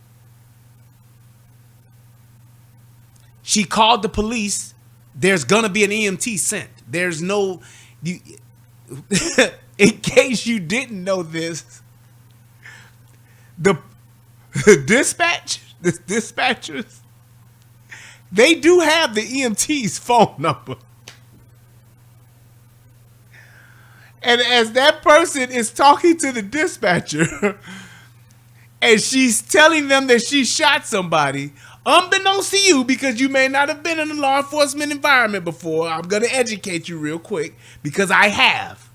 She called the police. There's gonna be an EMT sent. There's no, in case you didn't know this, the dispatchers, they do have the EMT's phone number. And as that person is talking to the dispatcher and she's telling them that she shot somebody, unbeknownst to you, because you may not have been in a law enforcement environment before, I'm going to educate you real quick because I have.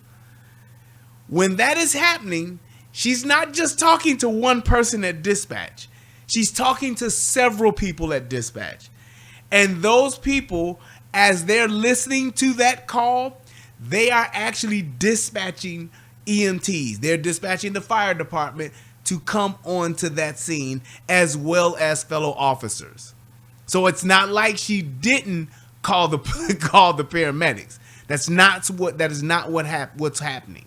When that is happening, she's not just talking to one person at dispatch. She's talking to several people at dispatch. And those people, as they're listening to that call, they are actually dispatching EMTs. They're dispatching the fire department to come onto that scene, as well as fellow officers. So it's not like she didn't call the paramedics. That is not what's happening.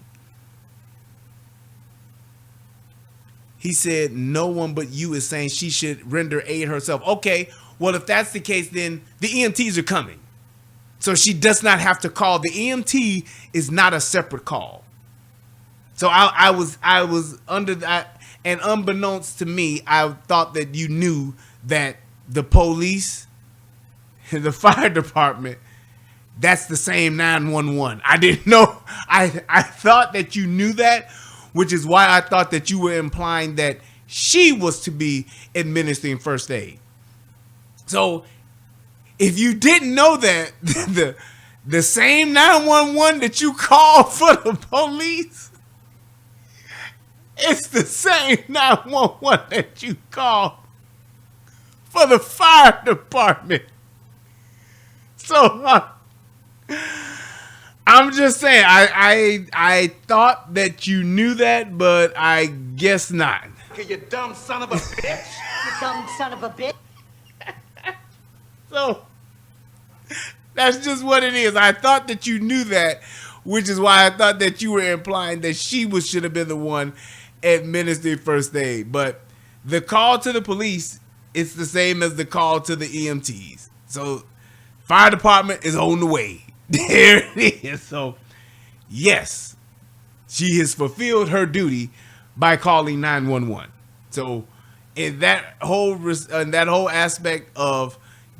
He said no one but you is saying she should render aid herself. Okay, well, if that's the case, then the EMTs are coming. So she does not have to call. The EMT is not a separate call. So I was under that, and unbeknownst to me, I thought that you knew that the police and the fire department, that's the same 911. I didn't know. I thought that you knew that, which is why I thought that you were implying that she was to be administering first aid. So if you didn't know that, the same 911 that you called for the police, it's the same 911 that you called for the fire department. So I'm just saying, I thought that you knew that, but I guess not. You dumb son of a bitch. You dumb son of a bitch. So that's just what it is. I thought that you knew that, which is why I thought that you were implying that she should have been the one administering first aid. But the call to the police, it's the same as the call to the EMTs. So fire department is on the way. There it is. So yes, she has fulfilled her duty by calling 911. So in that whole aspect of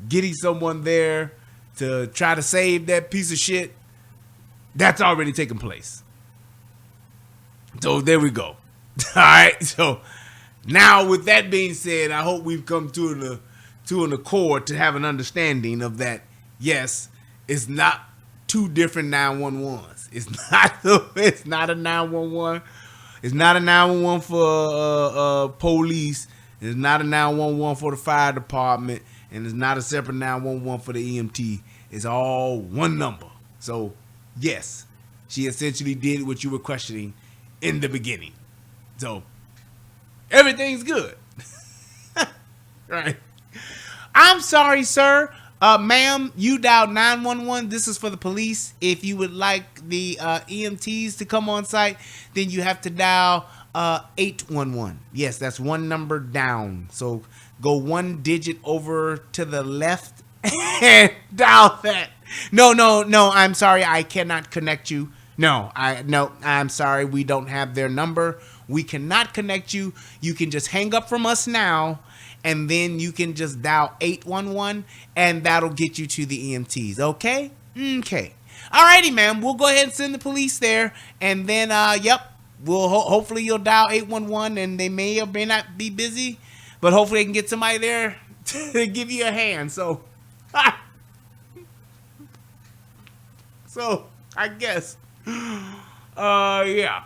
getting someone there to try to save that piece of shit, that's already taken place. So there we go. All right. So now, with that being said, I hope we've come to an accord to have an understanding of that. Yes, it's not two different 911s. It's not a 911. It's not a 911 for police. It's not a 911 for the fire department. And it's not a separate 911 for the EMT. It's all one number. So, yes, she essentially did what you were questioning in the beginning. So, everything's good. Right. I'm sorry, sir. Ma'am, you dialed 911. This is for the police. If you would like the EMTs to come on site, then you have to dial 811. Yes, that's one number down. So go one digit over to the left and dial that. No. I'm sorry. I cannot connect you. No, I'm sorry. We don't have their number. We cannot connect you. You can just hang up from us now, and then you can just dial 811, and that'll get you to the EMTs. Okay? Okay. Alrighty, ma'am. We'll go ahead and send the police there, and then, we'll hopefully you'll dial 811, and they may or may not be busy, but hopefully they can get somebody there to give you a hand. So, I guess, yeah.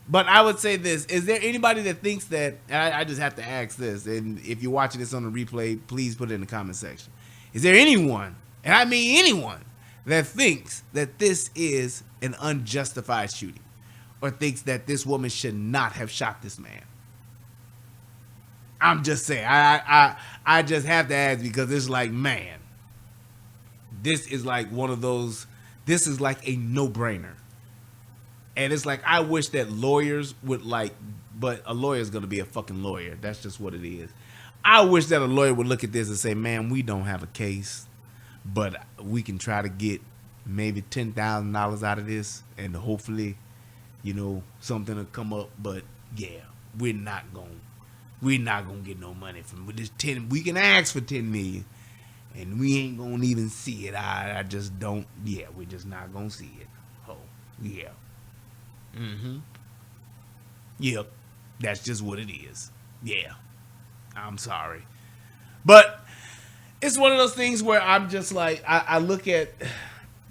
But I would say this: is there anybody that thinks that? And I just have to ask this, and if you're watching this on the replay, please put it in the comment section. Is there anyone, and I mean anyone, that thinks that this is an unjustified shooting, or thinks that this woman should not have shot this man? I'm just saying. I just have to ask, because it's like, man, this is like one of those. This is like a no-brainer. And it's like, I wish that lawyers would but a lawyer's going to be a fucking lawyer. That's just what it is. I wish that a lawyer would look at this and say, man, we don't have a case, but we can try to get maybe $10,000 out of this, and hopefully, something will come up. But yeah, we're not going to get no money from this 10. We can ask for 10 million, and we ain't going to even see it. I just don't. Yeah, we're just not going to see it. Oh, yeah. Yep, that's just what it is. Yeah, I'm sorry, but it's one of those things where I'm just like, I look at,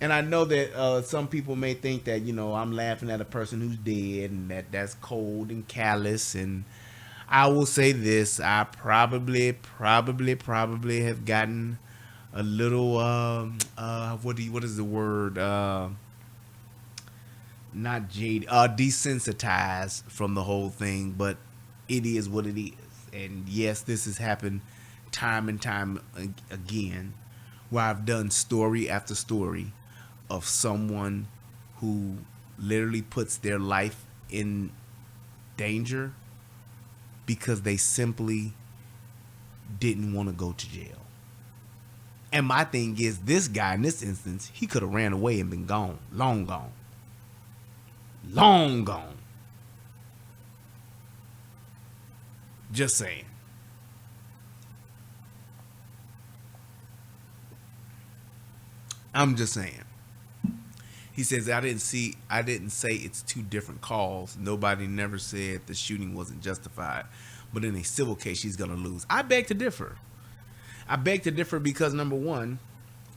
and I know that some people may think that I'm laughing at a person who's dead, and that's cold and callous. And I will say this: I probably have gotten a little what is the word? Not jaded, desensitized from the whole thing, but it is what it is. And yes, this has happened time and time again, where I've done story after story of someone who literally puts their life in danger because they simply didn't want to go to jail. And my thing is, this guy in this instance, he could have ran away and been gone, long gone. Long gone. Just saying. I'm just saying. He says, I didn't say it's two different calls. Nobody never said the shooting wasn't justified. But in a civil case, she's going to lose. I beg to differ. Because, number one,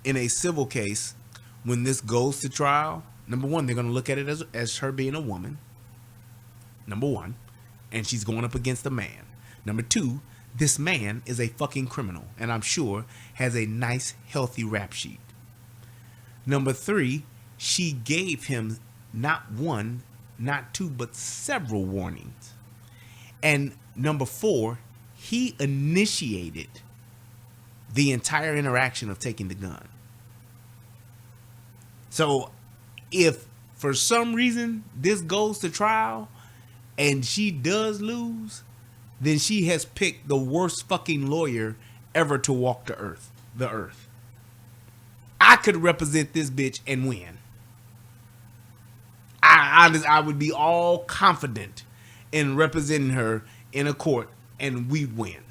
in a civil case, when this goes to trial, number one, they're going to look at it as her being a woman. Number one. And she's going up against a man. Number two, this man is a fucking criminal. And I'm sure has a nice, healthy rap sheet. Number three, she gave him not one, not two, but several warnings. And number four, he initiated the entire interaction of taking the gun. So, if for some reason this goes to trial and she does lose, then she has picked the worst fucking lawyer ever to walk the earth. I could represent this bitch and win. I would be all confident in representing her in a court, and we'd win.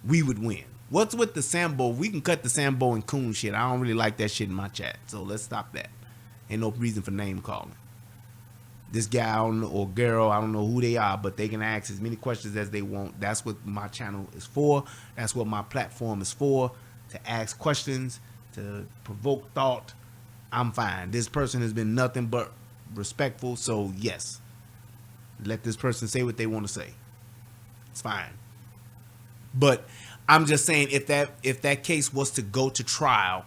We would win. What's with the Sambo? We can cut the Sambo and Coon shit. I don't really like that shit in my chat. So let's stop that. Ain't no reason for name calling. This guy or girl, I don't know who they are, but they can ask as many questions as they want. That's what my channel is for. That's what my platform is for. To ask questions, to provoke thought. I'm fine. This person has been nothing but respectful. So yes, let this person say what they want to say. It's fine. But I'm just saying, if that case was to go to trial,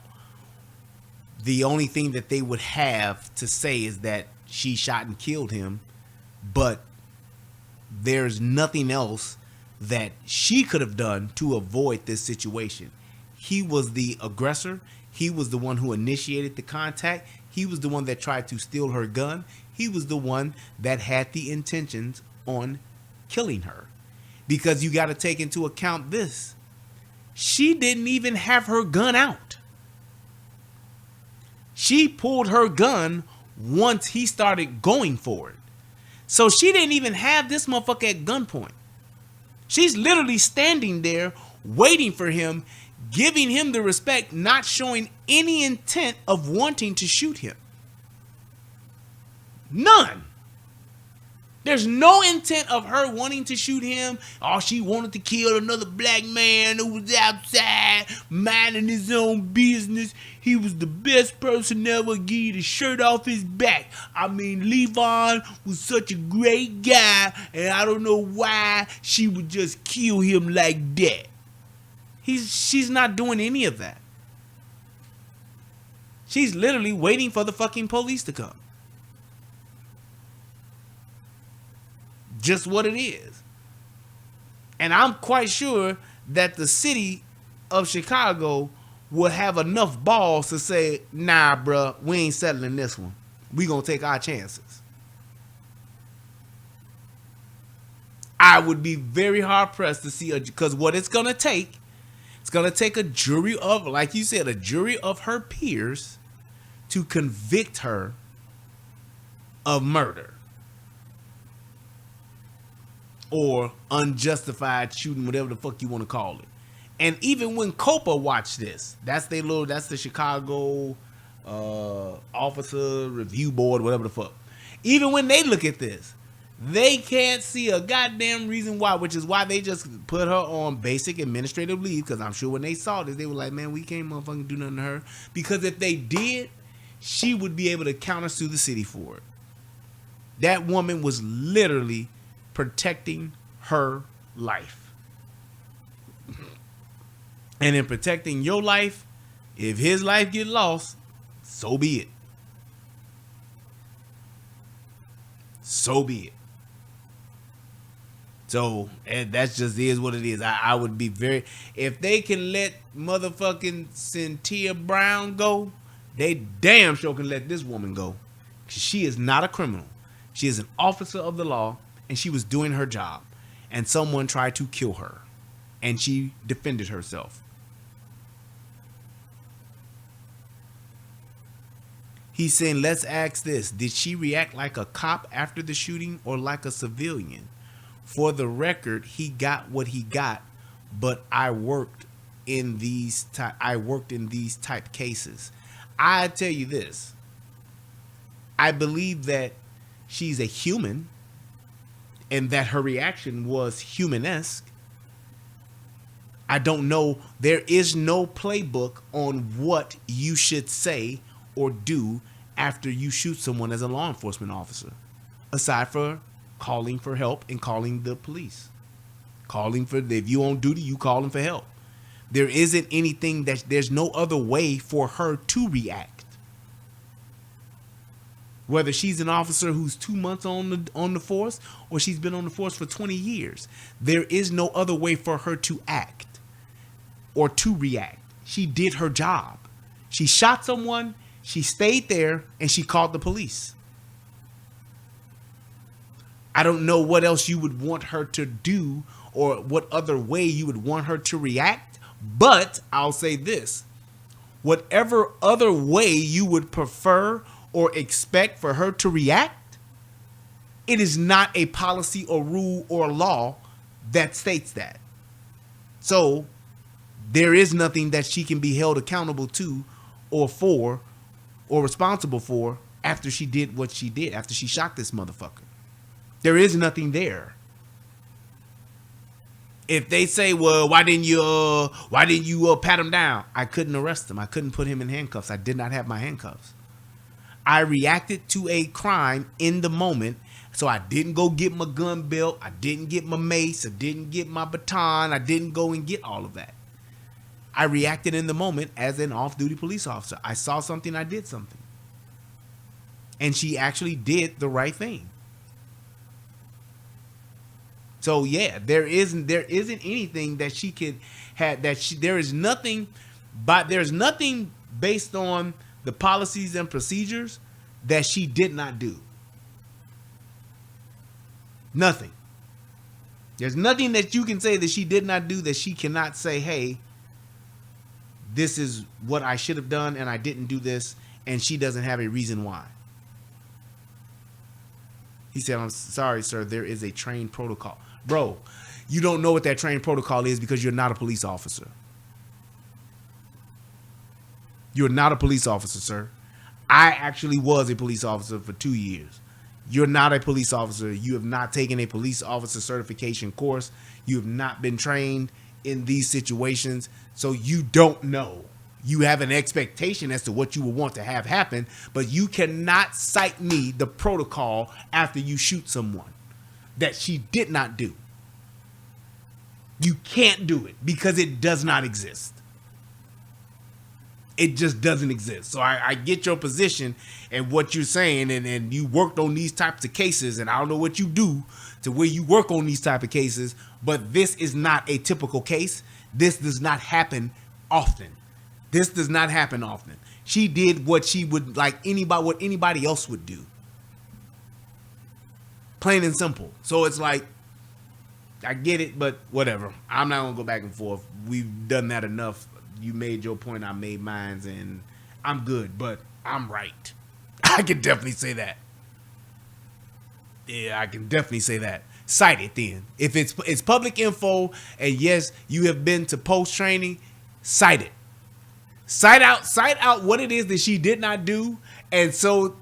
the only thing that they would have to say is that she shot and killed him, but there's nothing else that she could have done to avoid this situation. He was the aggressor. He was the one who initiated the contact. He was the one that tried to steal her gun. He was the one that had the intentions on killing her. Because you got to take into account this. she didn't even have her gun out. She pulled her gun once he started going for it. So she didn't even have this motherfucker at gunpoint. She's literally standing there waiting for him, giving him the respect, not showing any intent of wanting to shoot him. None. There's no intent of her wanting to shoot him. Oh, she wanted to kill another black man who was outside minding his own business. He was the best person ever, get his shirt off his back. I mean, Leevon was such a great guy, and I don't know why she would just kill him like that. She's not doing any of that. She's literally waiting for the fucking police to come. Just what it is. And I'm quite sure that the city of Chicago will have enough balls to say, nah, bruh, we ain't settling this one. We gonna take our chances. I would be very hard pressed to see, because what it's gonna take a jury of, like you said, a jury of her peers to convict her of murder or unjustified shooting, whatever the fuck you want to call it. And even when COPA watched this, that's the Chicago Officer Review Board, whatever the fuck. Even when they look at this, they can't see a goddamn reason why, which is why they just put her on basic administrative leave. Because I'm sure when they saw this, they were like, man, we can't motherfucking do nothing to her. Because if they did, she would be able to countersue the city for it. That woman was literally protecting her life. And in protecting your life, if his life get lost, so be it. So be it. So, and that's just is what it is. I would be very, if they can let motherfucking Cynthia Brown go, they damn sure can let this woman go. She is not a criminal. She is an officer of the law, and she was doing her job. And someone tried to kill her, and she defended herself. He's saying, let's ask this. Did she react like a cop after the shooting or like a civilian? For the record, he got what he got, but I worked in these type cases. I tell you this. I believe that she's a human and that her reaction was humanesque. I don't know. There is no playbook on what you should say or do after you shoot someone as a law enforcement officer, aside for calling for help and calling the police. If you on duty, you calling for help. There isn't anything there's no other way for her to react. Whether she's an officer who's 2 months on the force or she's been on the force for 20 years, there is no other way for her to act or to react. She did her job. She shot someone, she stayed there, and she called the police. I don't know what else you would want her to do or what other way you would want her to react, but I'll say this. Whatever other way you would prefer or expect for her to react, it is not a policy or rule or law that states that. So there is nothing that she can be held accountable to or for or responsible for after she did what she did, after she shot this motherfucker. There is nothing there. If they say, well, why didn't you pat him down? I couldn't arrest him. I couldn't put him in handcuffs. I did not have my handcuffs. I reacted to a crime in the moment. So I didn't go get my gun belt. I didn't get my mace. I didn't get my baton. I didn't go and get all of that. I reacted in the moment as an off-duty police officer. I saw something. I did something. And she actually did the right thing. So yeah, there isn't anything that she could have there's nothing based on the policies and procedures that she did not do. Nothing. There's nothing that you can say that she did not do that she cannot say, hey, this is what I should have done and I didn't do this, and she doesn't have a reason why. He said, I'm sorry, sir, there is a trained protocol. Bro, you don't know what that trained protocol is because you're not a police officer. You're not a police officer, sir. I actually was a police officer for 2 years. You're not a police officer. You have not taken a police officer certification course. You have not been trained in these situations, so you don't know. You have an expectation as to what you would want to have happen, but you cannot cite me the protocol after you shoot someone that she did not do. You can't do it because it does not exist. It just doesn't exist. So I get your position and what you're saying, and you worked on these types of cases, and I don't know what you do to where you work on these type of cases, but this is not a typical case. This does not happen often. This does not happen often. She did what she would like what anybody else would do. Plain and simple. So it's like, I get it, but whatever. I'm not gonna go back and forth. We've done that enough. You made your point, I made mine, and I'm good, but I'm right. I can definitely say that. Yeah, I can definitely say that. Cite it then. If it's public info, and yes, you have been to post training, cite it. Cite out what it is that she did not do, and show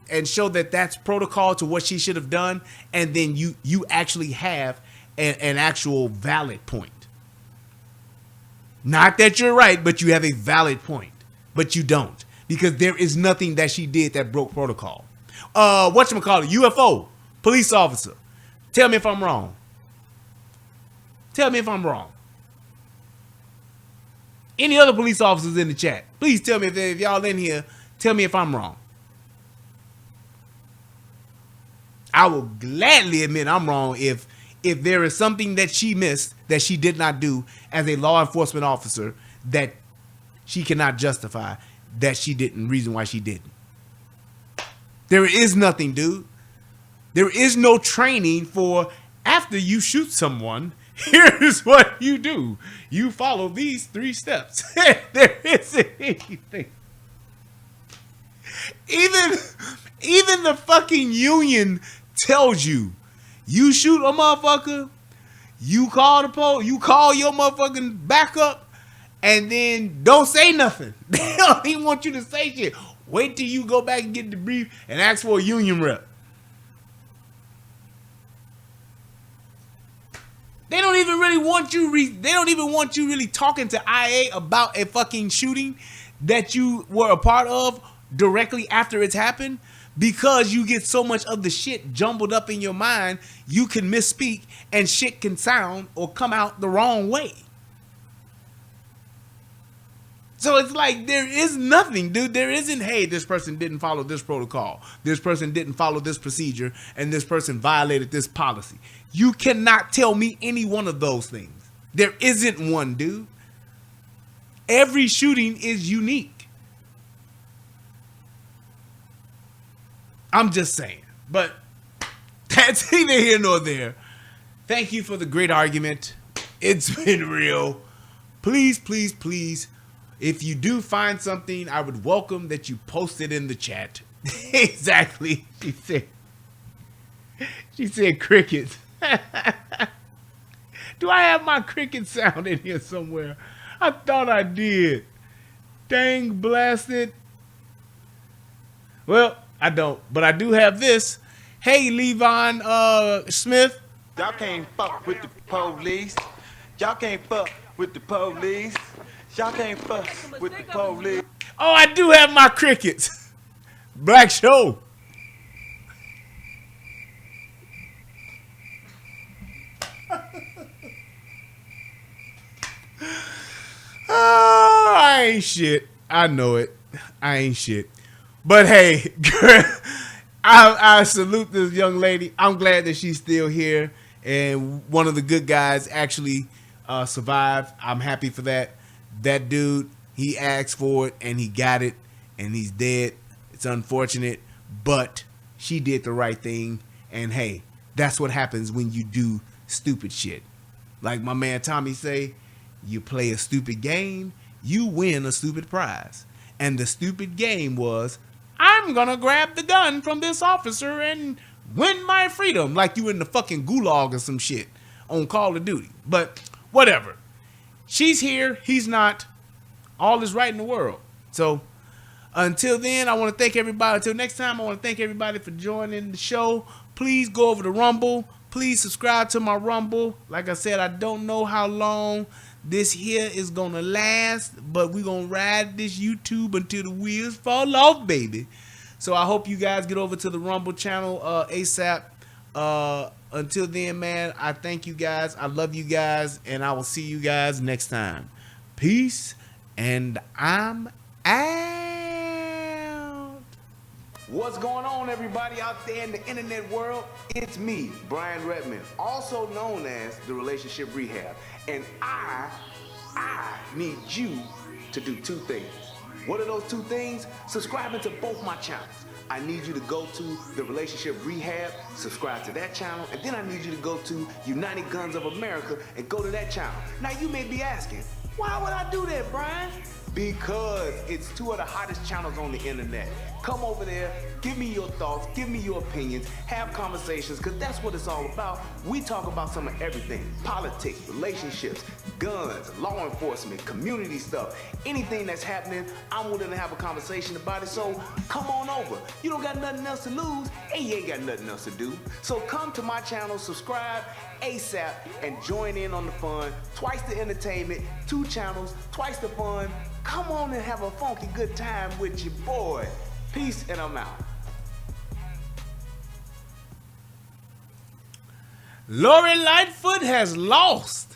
that that's protocol to what she should have done, and then you actually have an actual valid point. Not that you're right, but you have a valid point. But you don't, because there is nothing that she did that broke protocol. Whatchamacallit, UFO, police officer. Tell me if I'm wrong. Tell me if I'm wrong. Any other police officers in the chat, please tell me if y'all in here, tell me if I'm wrong. I will gladly admit I'm wrong if there is something that she missed that she did not do as a law enforcement officer that she cannot justify that she didn't, reason why she didn't. There is nothing, dude. There is no training for after you shoot someone, here's what you do. You follow these 3 steps. There isn't anything. Even the fucking union tells you, you shoot a motherfucker, you call the police, you call your motherfucking backup, and then don't say nothing. They don't even want you to say shit. Wait till you go back and get the brief and ask for a union rep. They don't even really want you. They don't even want you really talking to IA about a fucking shooting that you were a part of directly after it's happened, because you get so much of the shit jumbled up in your mind, you can misspeak and shit can sound or come out the wrong way. So it's like there is nothing, dude. There isn't, hey, this person didn't follow this protocol. This person didn't follow this procedure, and this person violated this policy. You cannot tell me any one of those things. There isn't one, dude. Every shooting is unique. I'm just saying. But that's neither here nor there. Thank you for the great argument. It's been real. Please, please, please, if you do find something, I would welcome that you post it in the chat. Exactly. She said crickets. Do I have my cricket sound in here somewhere? I thought I did. Dang blasted. Well, I don't, but I do have this. Hey, Leevon Smith. Y'all can't fuck with the police. Y'all can't fuck with the police. Y'all can't fuck with the police. Oh, I do have my crickets. Black Show. Oh, I ain't shit. I know it. I ain't shit. But hey, girl, I salute this young lady. I'm glad that she's still here, and one of the good guys actually survived. I'm happy for that. That dude, he asked for it, and he got it, and he's dead. It's unfortunate, but she did the right thing, and hey, that's what happens when you do stupid shit. Like my man Tommy say, you play a stupid game, you win a stupid prize. And the stupid game was, I'm gonna grab the gun from this officer and win my freedom, like you in the fucking gulag or some shit on Call of Duty. But whatever. She's here, he's not. All is right in the world. So until then, I want to thank everybody. Until next time, I want to thank everybody for joining the show. Please go over to Rumble. Please subscribe to my Rumble. Like I said, I don't know how long this here is going to last, but we're going to ride this YouTube until the wheels fall off, baby. So I hope you guys get over to the Rumble channel ASAP. Until then, man, I thank you guys. I love you guys, and I will see you guys next time. Peace, and I'm out. What's going on, everybody out there in the internet world? It's me, Brian Redmond, also known as the Relationship Rehab. And I need you to do two things. What are those two things? Subscribing to both my channels. I need you to go to the Relationship Rehab, subscribe to that channel, and then I need you to go to United Guns of America and go to that channel. Now you may be asking, why would I do that, Brian? Because it's two of the hottest channels on the internet. Come over there, give me your thoughts, give me your opinions, have conversations, because that's what it's all about. We talk about some of everything. Politics, relationships, guns, law enforcement, community stuff. Anything that's happening, I'm willing to have a conversation about it, so come on over. You don't got nothing else to lose, and you ain't got nothing else to do. So come to my channel, subscribe ASAP, and join in on the fun. Twice the entertainment, 2 channels, twice the fun. Come on and have a funky good time with your boy. Peace, and I'm out. Lori Lightfoot has lost.